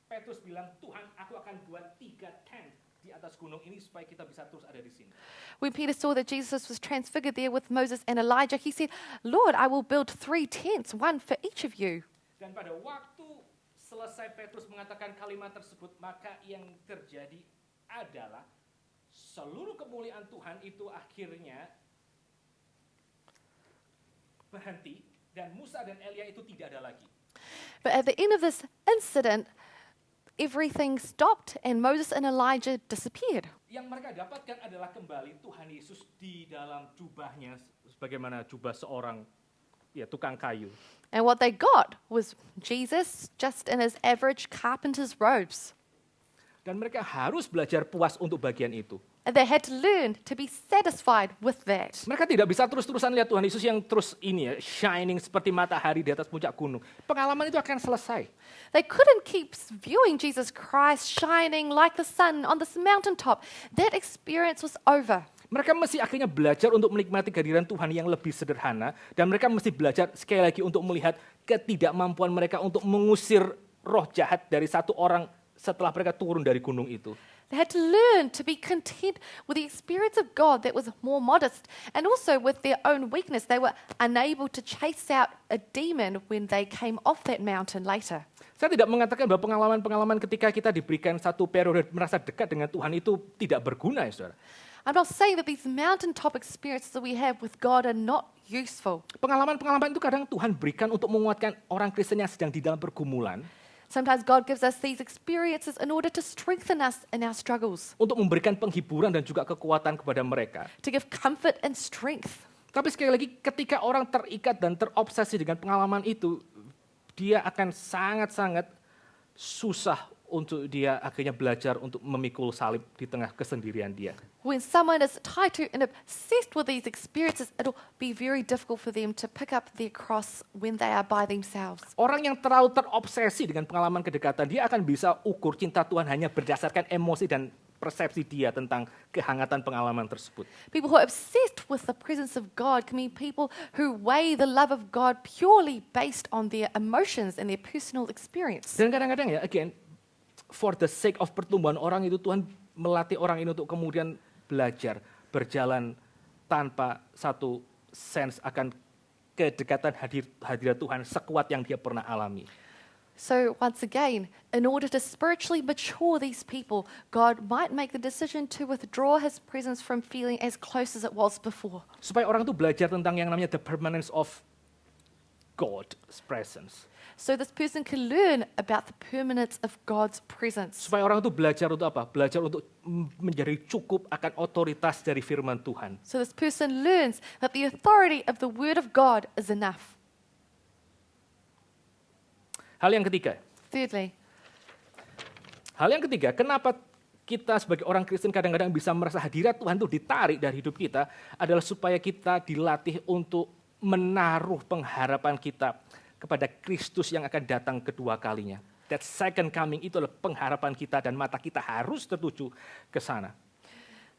Petrus bilang, Tuhan, aku akan buat 3 tent di atas gunung ini supaya kita bisa terus ada di sini. When Peter saw that Jesus was transfigured there with Moses and Elijah, he said, Lord, I will build 3 tents, one for each of you. Dan pada waktu selesai Petrus mengatakan kalimat tersebut, maka yang terjadi adalah seluruh kemuliaan Tuhan itu akhirnya berhenti dan Musa dan Elia itu tidak ada lagi. But at the end of this incident, everything stopped and Moses and Elijah disappeared. Yang mereka dapatkan adalah kembali Tuhan Yesus di dalam jubahnya, sebagaimana jubah seorang tukang kayu. And what they got was Jesus just in his average carpenter's robes. Dan mereka harus belajar puas untuk bagian itu. And they had to learn to be satisfied with that. Mereka tidak bisa terus-terusan lihat Tuhan Yesus yang terus shining seperti matahari di atas puncak gunung. Pengalaman itu akan selesai. They couldn't keep viewing Jesus Christ shining like the sun on this mountaintop. That experience was over. Mereka mesti akhirnya belajar untuk menikmati kehadiran Tuhan yang lebih sederhana. Dan mereka mesti belajar sekali lagi untuk melihat ketidakmampuan mereka untuk mengusir roh jahat dari satu orang setelah mereka turun dari gunung itu. They had to learn to be content with the experience of God that was more modest, and also with their own weakness. They were unable to chase out a demon when they came off that mountain later. Saya tidak mengatakan bahwa pengalaman-pengalaman ketika kita diberikan satu periode merasa dekat dengan Tuhan itu tidak berguna, ya saudara. I'm not saying that these mountaintop experiences that we have with God are not useful. Pengalaman-pengalaman itu kadang Tuhan berikan untuk menguatkan orang Kristen yang sedang di dalam pergumulan. Sometimes God gives us these experiences in order to strengthen us in our struggles, Untuk memberikan penghiburan dan juga kekuatan kepada mereka. to give comfort and strength. Tapi sekali lagi ketika orang terikat dan terobsesi dengan pengalaman itu, dia akan sangat-sangat susah untuk dia akhirnya belajar untuk memikul salib di tengah kesendirian dia. When someone is tied to and obsessed with these experiences, it'll be very difficult for them to pick up their cross when they are by themselves. Orang yang terlalu terobsesi dengan pengalaman kedekatan, dia akan bisa ukur cinta Tuhan hanya berdasarkan emosi dan persepsi dia tentang kehangatan pengalaman tersebut. People who are obsessed with the presence of God can be people who weigh the love of God purely based on their emotions and their personal experience. Dan kadang-kadang again, for the sake of pertumbuhan orang itu, Tuhan melatih orang ini untuk kemudian belajar berjalan tanpa satu sense akan kedekatan hadirat Tuhan sekuat yang dia pernah alami. So once again, in order to spiritually mature these people, God might make the decision to withdraw his presence from feeling as close as it was before. Supaya orang itu belajar tentang yang namanya the permanence of God's presence. So this person can learn about the permanence of God's presence. Supaya orang itu belajar untuk apa? Belajar untuk menjadi cukup akan otoritas dari firman Tuhan. So this person learns that the authority of the word of God is enough. Hal yang ketiga, kenapa kita sebagai orang Kristen kadang-kadang bisa merasa hadirat Tuhan itu ditarik dari hidup kita adalah supaya kita dilatih untuk menaruh pengharapan kita kepada Kristus yang akan datang kedua kalinya. That second coming itu adalah pengharapan kita dan mata kita harus tertuju ke sana.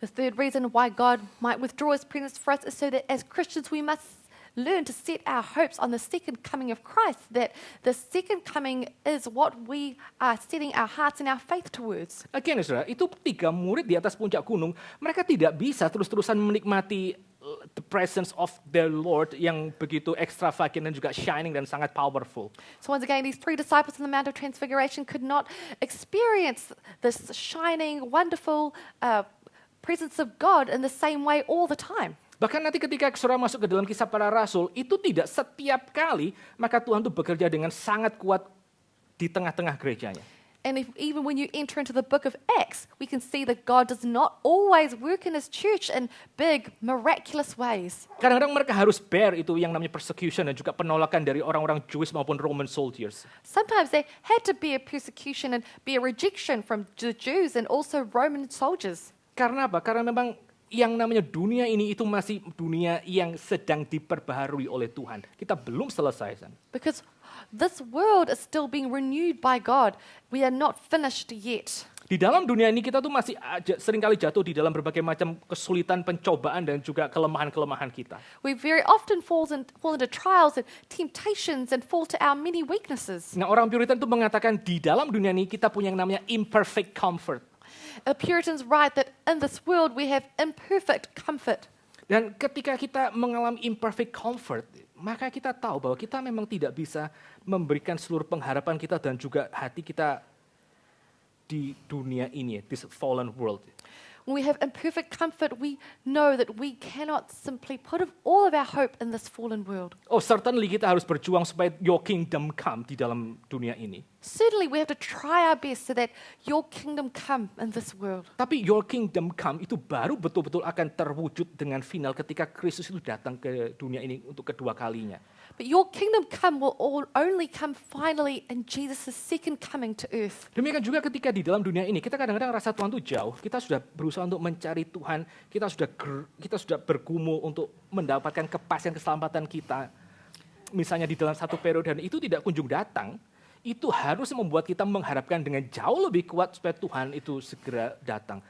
The third reason why God might withdraw his presence for us is so that as Christians we must learn to set our hopes on the second coming of Christ, that the second coming is what we are setting our hearts and our faith towards. Again, saudara, itu 3 murid di atas puncak gunung, mereka tidak bisa terus-terusan menikmati the presence of their Lord yang begitu extravagant dan juga shining dan sangat powerful. So once again, these 3 disciples in the Mount of Transfiguration could not experience this shining, wonderful presence of God in the same way all the time. Bahkan nanti ketika saudara masuk ke dalam Kisah Para Rasul, itu tidak setiap kali maka Tuhan itu bekerja dengan sangat kuat di tengah-tengah gerejanya. And even when you enter into the book of Acts, we can see that God does not always work in his church in big, miraculous ways. Kadang-kadang mereka harus bear itu yang namanya persecution dan juga penolakan dari orang-orang Jewish maupun Roman soldiers. Sometimes they had to bear persecution and bear rejection from the Jews and also Roman soldiers. Karena apa? Karena memang yang namanya dunia ini itu masih dunia yang sedang diperbaharui oleh Tuhan. Kita belum selesai. Because this world is still being renewed by God. We are not finished yet. Di dalam dunia ini kita tuh masih seringkali jatuh di dalam berbagai macam kesulitan, pencobaan, dan juga kelemahan-kelemahan kita. We very often fall into trials and temptations and fall to our many weaknesses. Nah, orang Puritan tuh mengatakan di dalam dunia ini kita punya yang namanya imperfect comfort. Puritans write that in this world we have imperfect comfort. Dan ketika kita mengalami imperfect comfort, maka kita tahu bahwa kita memang tidak bisa memberikan seluruh pengharapan kita dan juga hati kita di dunia ini, this fallen world. When we have imperfect comfort, we know that we cannot simply put all of our hope in this fallen world. Oh, certainly kita harus berjuang supaya your kingdom come di dalam dunia ini. Certainly, we have to try our best so that your kingdom come in this world. Tapi your kingdom come itu baru betul-betul akan terwujud dengan final ketika Kristus itu datang ke dunia ini untuk kedua kalinya. But your kingdom come will only come finally in Jesus' second coming to earth. Demikian juga ketika di dalam dunia ini, kita kadang-kadang rasa Tuhan itu jauh, kita sudah berusaha untuk mencari Tuhan, kita sudah bergumul untuk mendapatkan kepastian keselamatan kita. Misalnya di dalam satu periode dan itu tidak kunjung datang, itu harus membuat kita mengharapkan dengan jauh lebih kuat supaya Tuhan itu segera datang.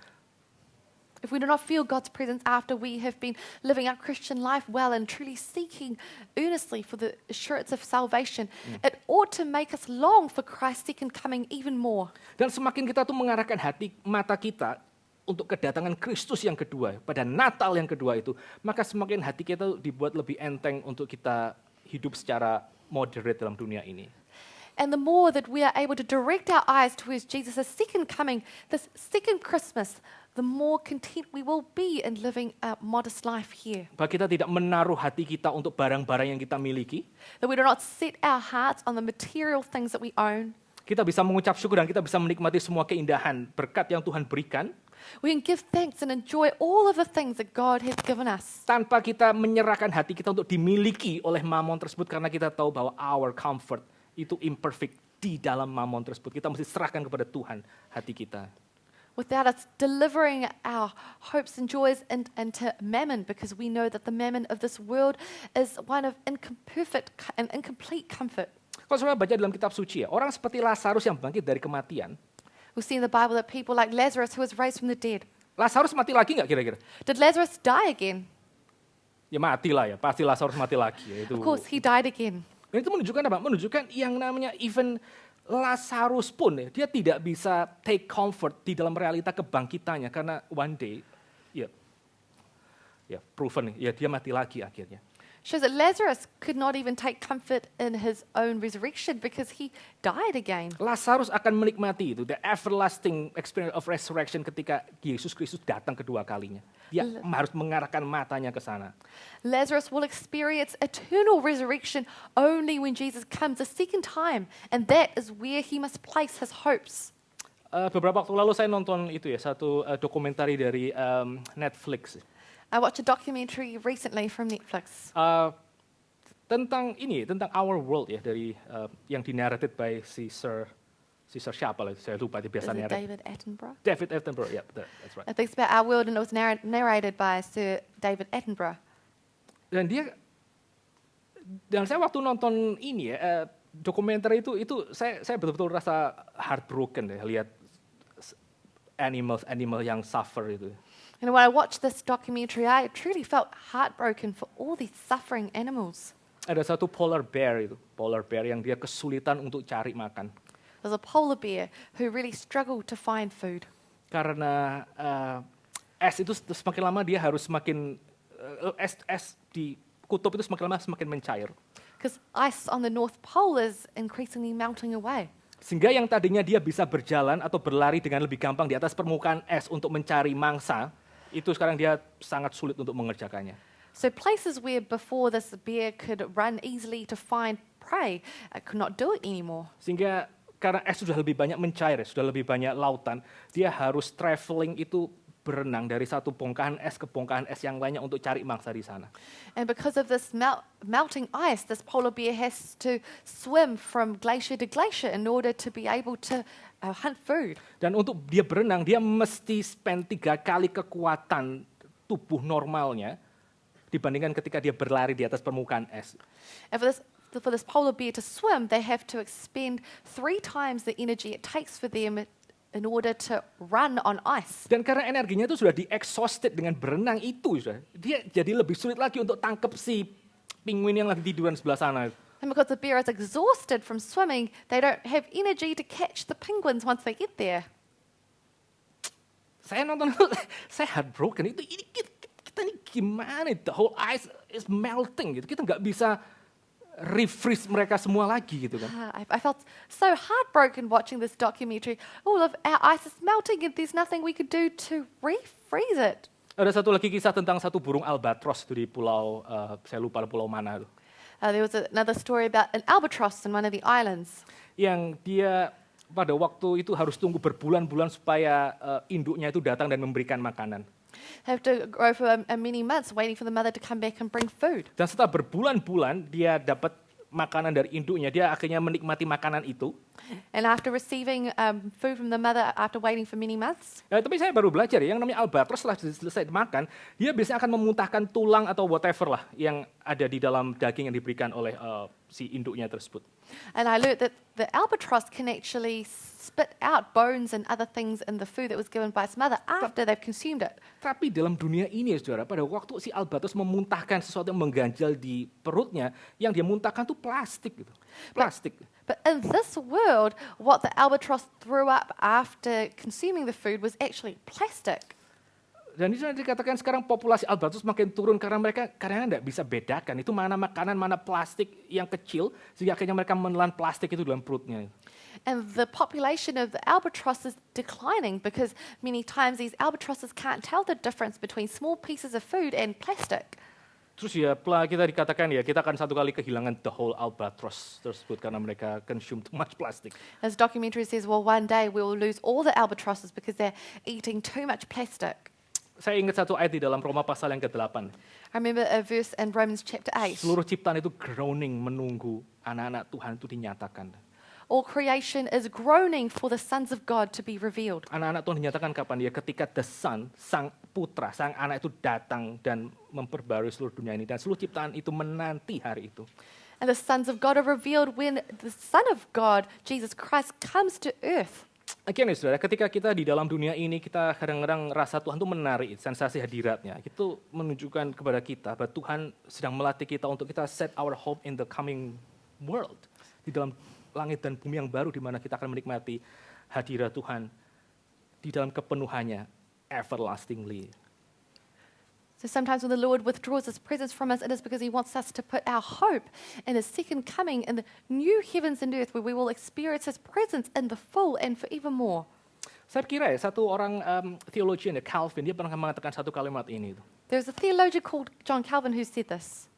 If we do not feel God's presence after we have been living our Christian life well and truly seeking earnestly for the assurance of salvation, it ought to make us long for Christ's second coming even more. Dan semakin kita tuh mengarahkan mata kita untuk kedatangan Kristus yang kedua, pada Natal yang kedua itu, maka semakin hati kita dibuat lebih enteng untuk kita hidup secara moderate dalam dunia ini. And the more that we are able to direct our eyes towards Jesus' second coming, this second Christmas, the more content we will be in living a modest life here. Bahwa kita tidak menaruh hati kita untuk barang-barang yang kita miliki. That we do not set our hearts on the material things that we own. Kita bisa mengucap syukur dan kita bisa menikmati semua keindahan berkat yang Tuhan berikan. We can give thanks and enjoy all of the things that God has given us. Tanpa kita menyerahkan hati kita untuk dimiliki oleh mamon tersebut karena kita tahu bahwa our comfort itu imperfect di dalam mamon tersebut. Kita mesti serahkan kepada Tuhan hati kita. Without us delivering our hopes and joys into mammon, because we know that the mammon of this world is one of imperfect and incomplete comfort. Kalau saudara baca dalam kitab suci ya, orang seperti Lazarus yang bangkit dari kematian. We see in the Bible that people like Lazarus who was raised from the dead. Lazarus mati lagi nggak kira-kira? Did Lazarus die again? Ya mati lah ya, pasti Lazarus mati lagi. Ya, itu. Of course, he died again. Dan itu menunjukkan apa? Menunjukkan yang namanya even Lazarus pun ya, dia tidak bisa take comfort di dalam realita kebangkitannya karena one day ya proven ya dia mati lagi akhirnya. Shows that Lazarus could not even take comfort in his own resurrection because he died again. Lazarus akan menikmati itu the everlasting experience of resurrection ketika Yesus Kristus datang kedua kalinya. Dia harus mengarahkan matanya ke sana. Lazarus will experience eternal resurrection only when Jesus comes a second time, and that is where he must place his hopes. Beberapa waktu lalu saya nonton itu ya satu dokumentari dari Netflix. I watched a documentary recently from Netflix. Tentang Our World ya dari yang dinarrated by Sir siapa lah, saya lupa dia biasanya. David Attenborough? David Attenborough, yeah, that's right. I think it's about Our World and it was narrated by Sir David Attenborough. Dan saya waktu nonton ini ya, dokumenter itu saya betul-betul rasa heartbroken ya, lihat animal yang suffer itu. And when I watched this documentary, I truly felt heartbroken for all these suffering animals. Ada satu polar bear yang dia kesulitan untuk cari makan. There's a polar bear who really struggled to find food. Karena es itu semakin lama dia harus semakin es di kutub itu semakin lama semakin mencair. Because ice on the North Pole is increasingly melting away. Sehingga yang tadinya dia bisa berjalan atau berlari dengan lebih gampang di atas permukaan es untuk mencari mangsa, itu sekarang dia sangat sulit untuk mengerjakannya. So places where before this bear could run easily to find prey, could not do it anymore. Sehingga karena es sudah lebih banyak mencair, sudah lebih banyak lautan, dia harus traveling itu berenang dari satu bongkahan es ke bongkahan es yang lainnya untuk cari mangsa di sana. And because of this melting ice, this polar bear has to swim from glacier to glacier in order to be able to hunt food. Dan untuk dia berenang, dia mesti spend 3 kali kekuatan tubuh normalnya dibandingkan ketika dia berlari di atas permukaan es. And for this polar bear to swim, they have to expend 3 times the energy it takes for them in order to run on ice. Dan karena energinya itu sudah di-exhausted dengan berenang itu, dia jadi lebih sulit lagi untuk tangkap si penguin yang lagi tiduran sebelah sana. And because the bear is exhausted from swimming, they don't have energy to catch the penguins once they get there. Saya nonton, saya heartbroken. Kita ini gimana? The whole ice is melting gitu. Kita nggak bisa refresh mereka semua lagi gitu kan. I felt so heartbroken watching this documentary. All of our ice is melting and there's nothing we could do to freeze it. Ada satu lagi kisah tentang satu burung albatros itu di pulau, saya lupa pulau mana, There was another story about an albatross in one of the islands. yang dia pada waktu itu harus tunggu berbulan-bulan supaya induknya itu datang dan memberikan makanan. Have to go for many months waiting for the mother to come back and bring food. Dan setelah berbulan-bulan dia dapat makanan dari induknya, dia akhirnya menikmati makanan itu. And after receiving food from the mother after waiting for many months, Tapi saya baru belajar ya, yang namanya albatros setelah selesai dimakan, dia biasanya akan memuntahkan tulang atau whatever lah yang ada di dalam daging yang diberikan oleh si induknya tersebut. and I learnt that the albatross can actually spit out bones and other things in the food that was given by its mother after they've consumed it. Tapi dalam dunia ini ya saudara, pada waktu si albatros memuntahkan sesuatu yang mengganjal di perutnya, yang dia muntahkan tuh plastik gitu. Plastik. But in this world, what the albatross threw up after consuming the food was actually plastic. Dan itu dikatakan sekarang populasi albatros makin turun karena mereka kadang-kadang tidak bisa bedakan itu mana makanan, mana plastik yang kecil, sehingga akhirnya mereka menelan plastik itu dalam perutnya. And the population of the albatross is declining because many times these albatrosses can't tell the difference between small pieces of food and plastic. Terus ya kita dikatakan ya kita akan satu kali kehilangan the whole albatros tersebut karena mereka consume too much plastic. As documentary says, well, one day we will lose all the albatrosses because they're eating too much plastic. Saya ingat satu ayat di dalam Roma pasal yang ke-8. I remember a verse in Romans chapter 8. Seluruh ciptaan itu groaning menunggu anak-anak Tuhan itu dinyatakan. All creation is groaning for the sons of God to be revealed. Anak-anak Tuhan dinyatakan kapan? Ya ketika the Son, sang putra, sang anak itu datang dan memperbarui seluruh dunia ini. Dan seluruh ciptaan itu menanti hari itu. And the sons of God are revealed when the Son of God, Jesus Christ, comes to earth. Again ya saudara, ketika kita di dalam dunia ini, kita kadang-kadang rasa Tuhan itu menarik, sensasi hadiratnya. Itu menunjukkan kepada kita bahwa Tuhan sedang melatih kita untuk kita set our hope in the coming world. Di dalam langit dan bumi yang baru, di mana kita akan menikmati hadirat Tuhan di dalam kepenuhannya, everlastingly. So sometimes when the Lord withdraws His presence from us, it is because He wants us to put our hope in His second coming in the new heavens and earth where we will experience His presence in the full and forevermore. Saya kira ya, satu orang theologian, Calvin, dia pernah mengatakan satu kalimat ini. There's a theologian called John Calvin who said this.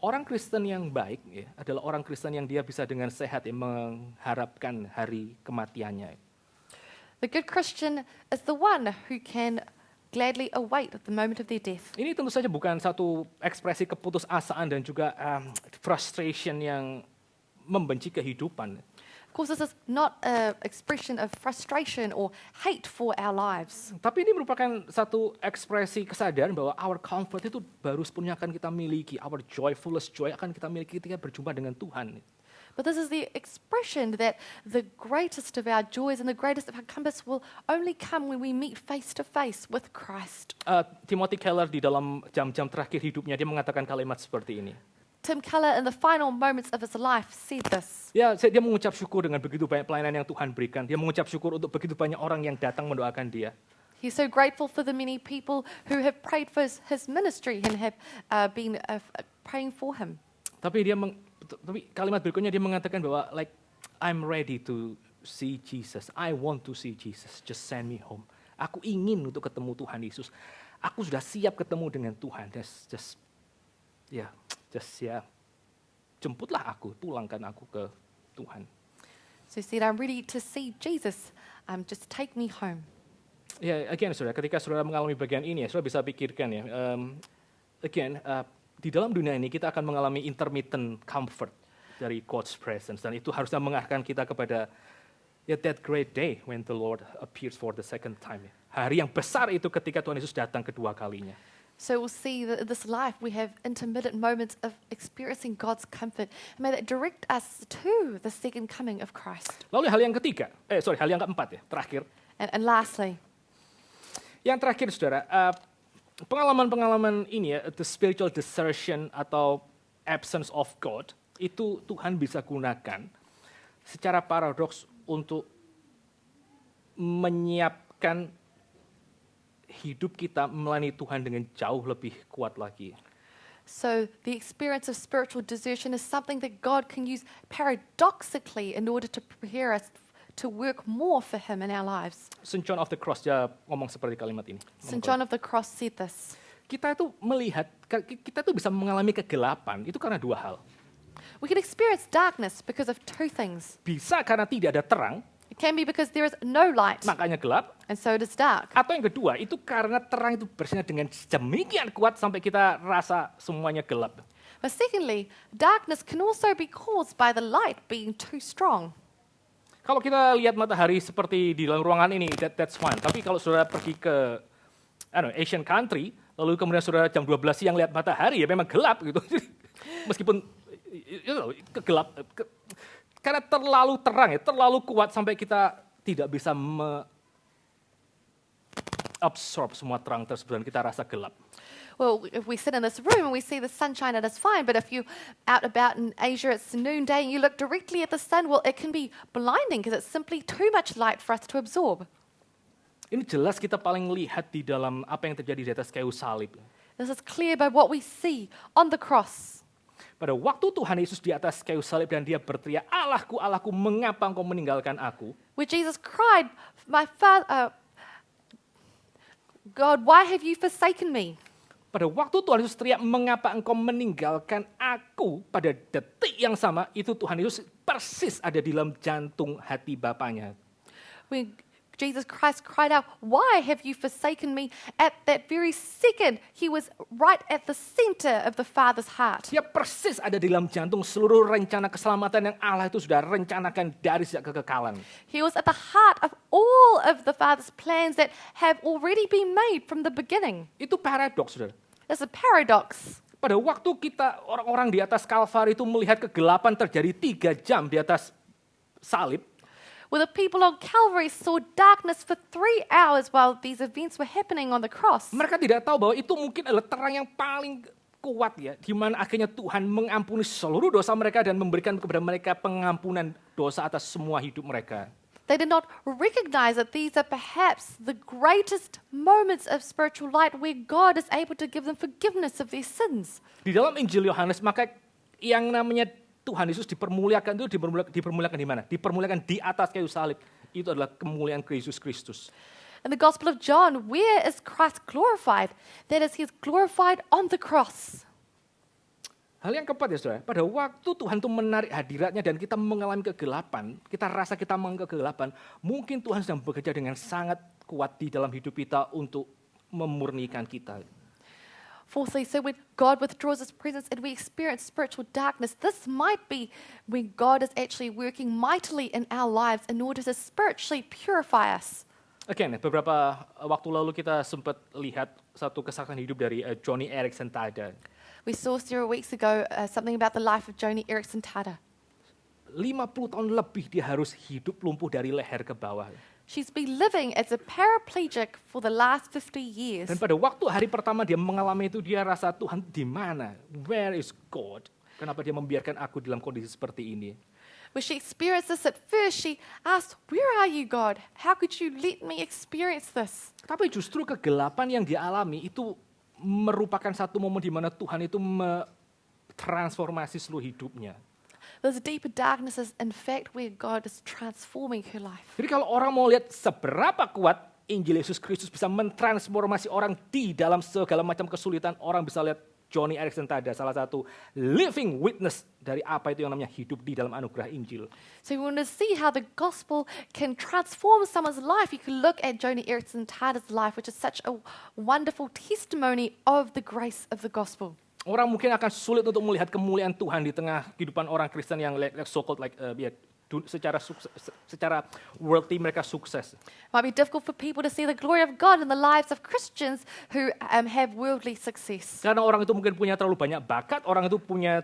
Orang Kristen yang baik ya, adalah orang Kristen yang dia bisa dengan sehat ya, mengharapkan hari kematiannya. The good Christian is the one who can gladly await the moment of their death. Ini tentu saja bukan satu ekspresi keputusasaan dan juga frustration yang membenci kehidupan. Of course, this is not an expression of frustration or hate for our lives. Tapi ini merupakan satu ekspresi kesadaran bahwa our comfort itu baru sepenuhnya akan kita miliki, our joyfulest joy akan kita miliki ketika berjumpa dengan Tuhan. But this is the expression that the greatest of our joys and the greatest of our comforts will only come when we meet face to face with Christ. Timothy Keller di dalam jam-jam terakhir hidupnya dia mengatakan kalimat seperti ini. Tim Keller, in the final moments of his life, said this. Ya, dia mengucap syukur dengan begitu banyak pelayanan yang Tuhan berikan. Dia mengucap syukur untuk begitu banyak orang yang datang mendoakan dia. He's so grateful for the many people who have prayed for his ministry and have been praying for him. Tapi kalimat berikutnya dia mengatakan bahwa like I'm ready to see Jesus. I want to see Jesus. Just send me home. Aku ingin untuk ketemu Tuhan Yesus. Aku sudah siap ketemu dengan Tuhan. Just jemputlah aku, pulangkan aku ke Tuhan. So he said, I'm ready to see Jesus. Just take me home. Ya, again, saudara, ketika saudara mengalami bagian ini, saudara bisa pikirkan ya. Di dalam dunia ini kita akan mengalami intermittent comfort dari God's presence. Dan itu harusnya mengarahkan kita kepada that great day when the Lord appears for the second time. Hari yang besar itu ketika Tuhan Yesus datang kedua kalinya. So we'll see that in this life we have intermittent moments of experiencing God's comfort. May that direct us to the second coming of Christ. Lalu hal yang keempat ya, terakhir. And lastly, yang terakhir saudara, pengalaman-pengalaman ini ya, the spiritual desertion atau absence of God, itu Tuhan bisa gunakan secara paradoks untuk menyiapkan hidup kita melayani Tuhan dengan jauh lebih kuat lagi. So the experience of spiritual desertion is something that God can use paradoxically in order to prepare us to work more for Him in our lives. St. John of the Cross dia ngomong seperti kalimat ini. St. John of the Cross said this. Kita itu melihat, kita itu bisa mengalami kegelapan itu karena dua hal. We can experience darkness because of two things. Bisa karena tidak ada terang, It can be because there is no light, makanya gelap. and so it is dark. Atau yang kedua, itu karena terang itu bersinar dengan demikian kuat sampai kita rasa semuanya gelap. But secondly, darkness can also be caused by the light being too strong. Kalau kita lihat matahari seperti di dalam ruangan ini, that's fine. Tapi kalau saudara pergi ke Asian country, lalu kemudian saudara jam 12 siang lihat matahari, ya memang gelap gitu. Meskipun kegelap, karena terlalu terang, ya, terlalu kuat sampai kita tidak bisa absorb semua terang tersebut dan kita rasa gelap. Well, if we sit in this room and we see the sunshine, it is fine. But if you out about in Asia, it's noonday, and you look directly at the sun, well, it can be blinding because it's simply too much light for us to absorb. Ini jelas kita paling lihat di dalam apa yang terjadi di atas kayu salib. This is clear by what we see on the cross. Pada waktu Tuhan Yesus di atas kayu salib dan dia berteriak, Allahku, Allahku, mengapa engkau meninggalkan aku? Where Jesus cried, "My Father, God, why have you forsaken me?" Pada waktu Tuhan Yesus teriak, mengapa engkau meninggalkan aku? Pada detik yang sama, itu Tuhan Yesus persis ada di dalam jantung hati Bapanya. When Jesus Christ cried out, "Why have you forsaken me?" At that very second, he was right at the center of the Father's heart. Dia persis ada di dalam jantung seluruh rencana keselamatan yang Allah itu sudah rencanakan dari sejak kekekalan. He was at the heart of all of the Father's plans that have already been made from the beginning. Itu paradoks, saudara. It's a paradox. Pada waktu kita orang-orang di atas Kalvari itu melihat kegelapan terjadi 3 jam di atas salib, Where the people on Calvary saw darkness for 3 hours while these events were happening on the cross. mereka tidak tahu bahwa itu mungkin adalah terang yang paling kuat ya, di mana akhirnya Tuhan mengampuni seluruh dosa mereka dan memberikan kepada mereka pengampunan dosa atas semua hidup mereka. They did not recognize that these are perhaps the greatest moments of spiritual light where God is able to give them forgiveness of their sins. Di dalam Injil Yohanes, maka yang namanya Tuhan Yesus dipermuliakan itu dipermuliakan di mana? Dipermuliakan di atas kayu salib. Itu adalah kemuliaan Yesus Kristus. In the Gospel of John, where is Christ glorified? That is, he is glorified on the cross. Hal yang keempat ya saudara, pada waktu Tuhan itu menarik hadiratnya dan kita mengalami kegelapan, kita rasa kita mengalami kegelapan, mungkin Tuhan sedang bekerja dengan sangat kuat di dalam hidup kita untuk memurnikan kita. Fourthly, so when God withdraws his presence and we experience spiritual darkness, this might be when God is actually working mightily in our lives in order to spiritually purify us. Again, beberapa waktu lalu kita sempat lihat satu kesaksian hidup dari Joni Eareckson Tada. We saw several weeks ago something about the life of Joni Eareckson Tada. 50 tahun lebih dia harus hidup lumpuh dari leher ke bawah. She's been living as a paraplegic for the last 50 years. Dan pada waktu hari pertama dia mengalami itu, dia rasa Tuhan di mana? Where is God? Kenapa dia membiarkan aku dalam kondisi seperti ini? When she experienced this at first, she asked, "Where are you, God? How could you let me experience this?" Tapi justru kegelapan yang dia alami itu merupakan satu momen di mana Tuhan itu transformasi seluruh hidupnya. Those deeper darknesses, in fact, where God is transforming her life. Jadi kalau orang mau lihat seberapa kuat Injil Yesus Kristus bisa mentransformasi orang di dalam segala macam kesulitan, orang bisa lihat Joni Eareckson Tada, salah satu living witness dari apa itu yang namanya hidup di dalam anugerah Injil. So you want to see how the gospel can transform someone's life. You can look at Joni Eareckson Tada's life, which is such a wonderful testimony of the grace of the gospel. Orang mungkin akan sulit untuk melihat kemuliaan Tuhan di tengah kehidupan orang Kristen yang so-called secara worldly mereka sukses. It might be difficult for people to see the glory of God in the lives of Christians who have worldly success. Karena orang itu mungkin punya terlalu banyak bakat, orang itu punya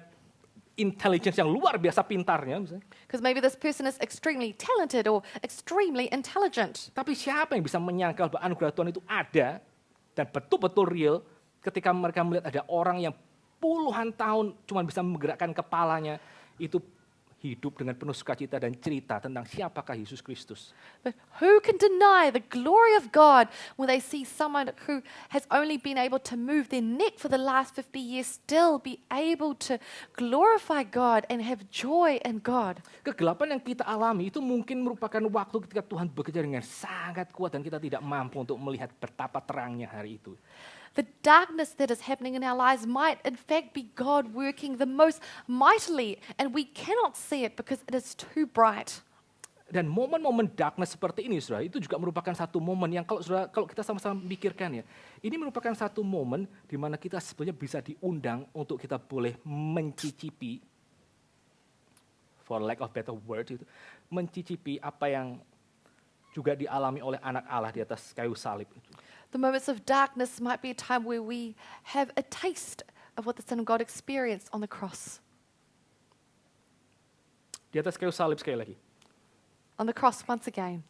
intelligence yang luar biasa pintarnya misalnya. Because maybe this person is extremely talented or extremely intelligent. Tapi siapa yang bisa menyangkal bahwa anugerah Tuhan itu ada dan betul-betul real ketika mereka melihat ada orang yang puluhan tahun cuma bisa menggerakkan kepalanya, itu hidup dengan penuh sukacita dan cerita tentang siapakah Yesus Kristus. But who can deny the glory of God when they see someone who has only been able to move their neck for the last 50 years still be able to glorify God and have joy in God? Kegelapan yang kita alami itu mungkin merupakan waktu ketika Tuhan bekerja dengan sangat kuat dan kita tidak mampu untuk melihat betapa terangnya hari itu. The darkness that is happening in our lives might in fact be God working the most mightily, and we cannot see it because it is too bright. Dan momen-momen darkness seperti ini, saudara, itu juga merupakan satu momen yang kalau kita sama-sama pikirkan ya, ini merupakan satu momen di mana kita sebenarnya bisa diundang untuk kita boleh mencicipi, for lack of better word, itu, mencicipi apa yang juga dialami oleh anak Allah di atas kayu salib itu. The moments of darkness might be a time where we have a taste of what the Son of God experienced on the cross. Di atas kayu salib sekali lagi. On the cross once again.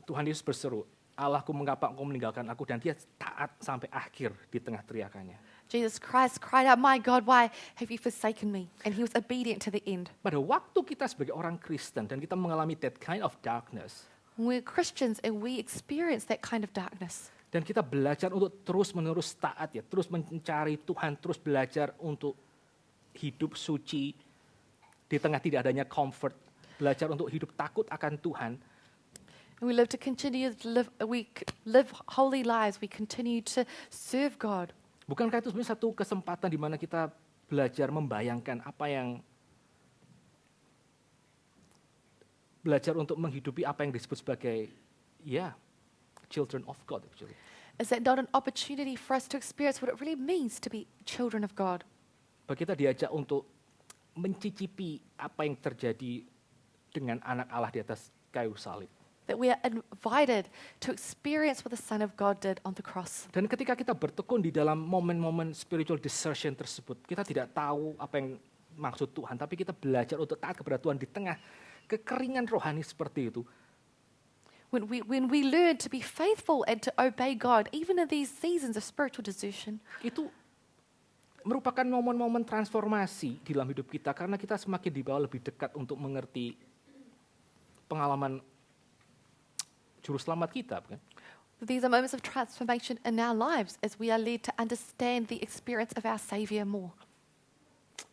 Tuhan Yesus berseru, Allahku mengapa engkau meninggalkan aku, dan dia taat sampai akhir di tengah teriakannya. Jesus Christ cried out, "My God, why have you forsaken me?" And he was obedient to the end. Pada waktu kita sebagai orang Kristen dan kita mengalami that kind of darkness, We're Christians and we experience that kind of darkness. dan kita belajar untuk terus-menerus taat ya, terus mencari Tuhan, terus belajar untuk hidup suci di tengah tidak adanya comfort, belajar untuk hidup takut akan Tuhan. And we live to continue to live holy lives. We continue to serve God. Bukankah itu sebenarnya satu kesempatan di mana kita belajar membayangkan apa yang belajar untuk menghidupi apa yang disebut sebagai children of God actually. Is that not an opportunity for us to experience what it really means to be children of God? Bagi kita diajak untuk mencicipi apa yang terjadi dengan anak Allah di atas kayu salib. That we are invited to experience what the Son of God did on the cross. Dan ketika kita bertekun di dalam momen-momen spiritual desertion tersebut, kita tidak tahu apa yang maksud Tuhan, tapi kita belajar untuk taat kepada Tuhan di tengah kekeringan rohani seperti itu. When we learn to be faithful and to obey God, even in these seasons of spiritual desertion, Itu merupakan momen-momen transformasi di dalam hidup kita karena kita semakin dibawa lebih dekat untuk mengerti pengalaman juru selamat kita, bukan? these are moments of transformation in our lives as we are led to understand the experience of our Savior more.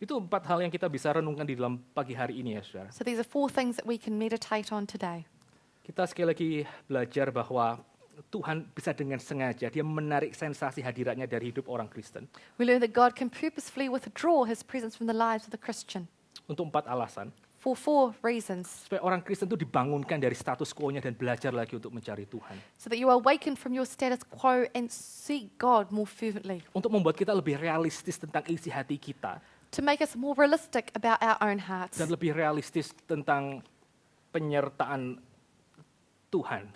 Itu 4 hal yang kita bisa renungkan di dalam pagi hari ini ya, saudara. So these are 4 things that we can meditate on today. Kita sekali lagi belajar bahwa Tuhan bisa dengan sengaja, dia menarik sensasi hadiratnya dari hidup orang Kristen. We learn that God can purposefully withdraw his presence from the lives of the Christian Untuk 4 alasan. for 4 reasons. Supaya orang Kristen itu dibangunkan dari status quo-nya dan belajar lagi untuk mencari Tuhan. So that you are awakened from your status quo and seek God more fervently. Untuk membuat kita lebih realistis tentang isi hati kita. To make us more realistic about our own hearts. Dan lebih realistis tentang penyertaan Tuhan.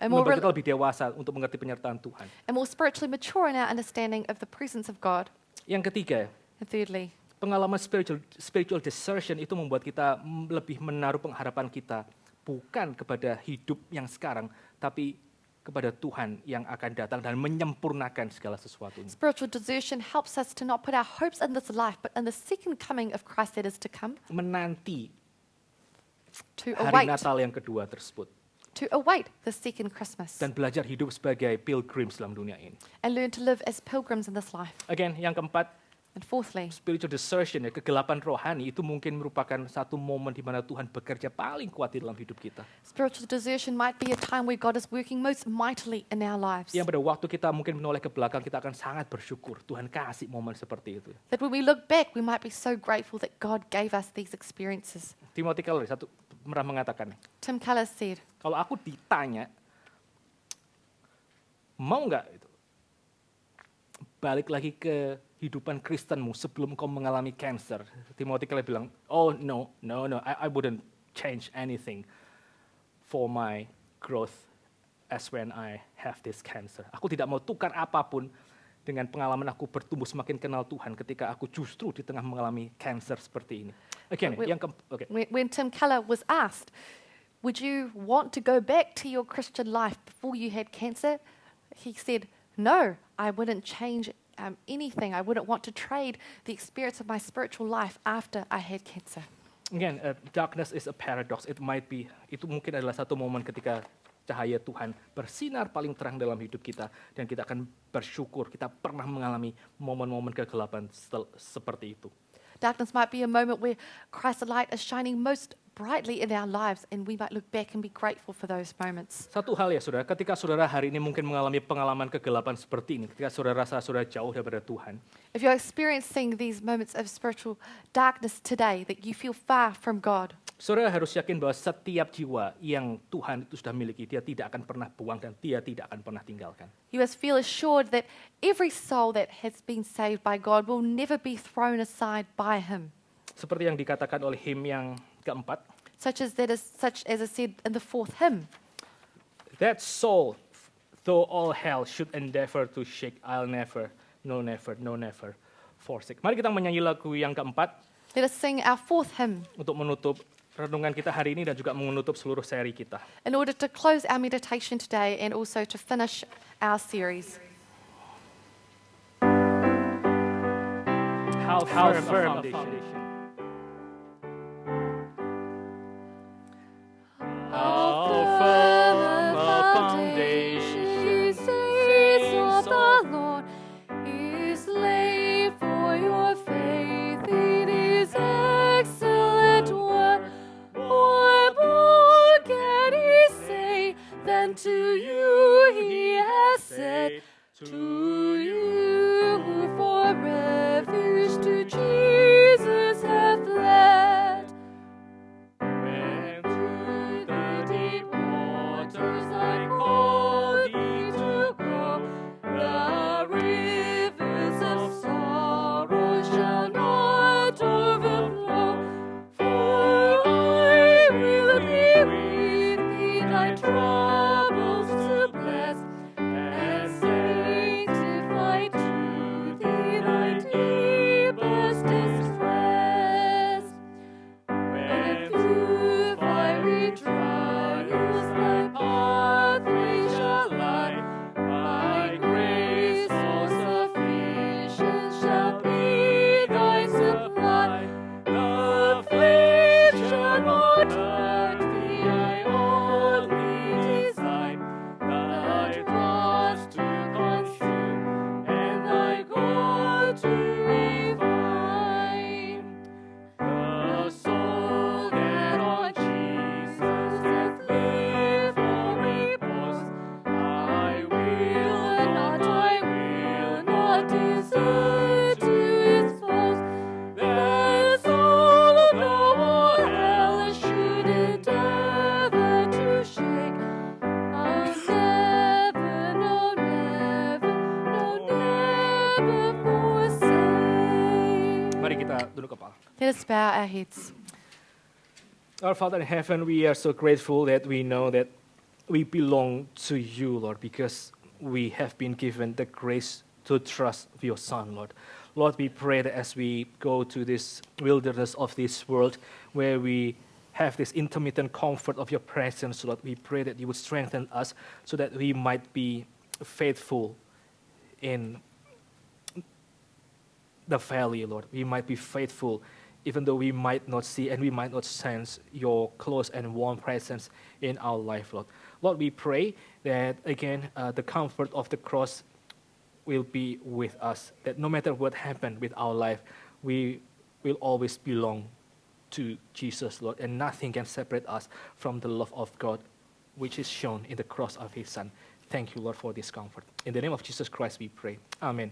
And more, Membuat kita lebih dewasa untuk mengerti penyertaan Tuhan. and more spiritually mature in our understanding of the presence of God. Yang ketiga, And thirdly, pengalaman spiritual desertion itu membuat kita lebih menaruh pengharapan kita bukan kepada hidup yang sekarang, tapi kepada Tuhan yang akan datang dan menyempurnakan segala sesuatunya. spiritual desertion helps us to not put our hopes in this life, but in the second coming of Christ that is to come, Menanti to hari await, Natal yang kedua tersebut. the second Christmas, Dan belajar hidup sebagai pilgrims dalam dunia ini. and learn to live as pilgrims in this life. Again, yang keempat, And fourthly, spiritual desertion, ya, kegelapan rohani itu mungkin merupakan satu momen di mana Tuhan bekerja paling kuat di dalam hidup kita. spiritual desertion might be a time where God is working most mightily in our lives. Yang pada waktu kita mungkin menoleh ke belakang, kita akan sangat bersyukur Tuhan kasih momen seperti itu. That when we look back, we might be so grateful that God gave us these experiences. Timothy Keller pernah mengatakan, Tim Keller said, kalau aku ditanya, mau nggak itu balik lagi ke kehidupan Kristenmu sebelum kau mengalami cancer? Timothy Keller bilang, oh no, I wouldn't change anything for my growth as when I have this cancer. Aku tidak mau tukar apapun dengan pengalaman aku bertumbuh semakin kenal Tuhan ketika aku justru di tengah mengalami cancer seperti ini. Again, okay. when Tim Keller was asked, would you want to go back to your Christian life before you had cancer? He said, no, I wouldn't change anything. I wouldn't want to trade the experience of my spiritual life after I had cancer. Again, darkness is a paradox. Itu mungkin adalah satu momen ketika cahaya Tuhan bersinar paling terang dalam hidup kita, dan kita akan bersyukur kita pernah mengalami momen-momen kegelapan seperti itu. Darkness might be a moment where Christ's light is shining most brightly in our lives, and we might look back and be grateful for those moments. Satu hal ya saudara, ketika saudara hari ini mungkin mengalami pengalaman kegelapan seperti ini, ketika saudara rasa saudara jauh daripada Tuhan, If you're experiencing these moments of spiritual darkness today, that you feel far from God, saudara harus yakin bahwa setiap jiwa yang Tuhan itu sudah miliki, dia tidak akan pernah buang dan dia tidak akan pernah tinggalkan. you must feel assured that every soul that has been saved by God will never be thrown aside by Him. Seperti yang dikatakan oleh him yang keempat, Such as I said in the fourth hymn. that soul, though all hell should endeavor to shake, I'll never, no never forsake. Mari kita menyanyi lagu yang keempat Let us sing our fourth hymn untuk menutup renungan kita hari ini dan juga menutup seluruh seri kita. in order to close our meditation today and also to finish our series. How firm a foundation. How firm a foundation saints of of the Lord is laid for your faith. It is excellent work. What more can He say than to you He has said? To you who for refuge to Jesus hath led. When through the deep waters I call thee to go, the rivers of sorrow shall not overflow. For I will be with thee, thy troubles to bless, and sanctify to thee thy deepest distress. When through fiery trials thy pathway shall lie, my grace all sufficient shall be thy supply. The flame shall not hurt thee, I only design thy cross to consume and thy goal to refine. The soul that on Jesus hath lived for repose, I will not desert to its foes. That soul, though all hell should endeavor to shake, I'll never, no never forsake. Mari kita tunduk kepala. Let us bow our heads. Our Father in heaven, we are so grateful that we know that we belong to you, Lord, because we have been given the grace to trust your Son, Lord. Lord, we pray that as we go to this wilderness of this world, where we have this intermittent comfort of your presence, Lord, we pray that you would strengthen us so that we might be faithful in the valley, Lord. We might be faithful even though we might not see and we might not sense your close and warm presence in our life, Lord. Lord, we pray that, again, the comfort of the cross will be with us, that no matter what happened with our life, we will always belong to Jesus, Lord, and nothing can separate us from the love of God, which is shown in the cross of his Son. Thank you, Lord, for this comfort. In the name of Jesus Christ we pray. Amen.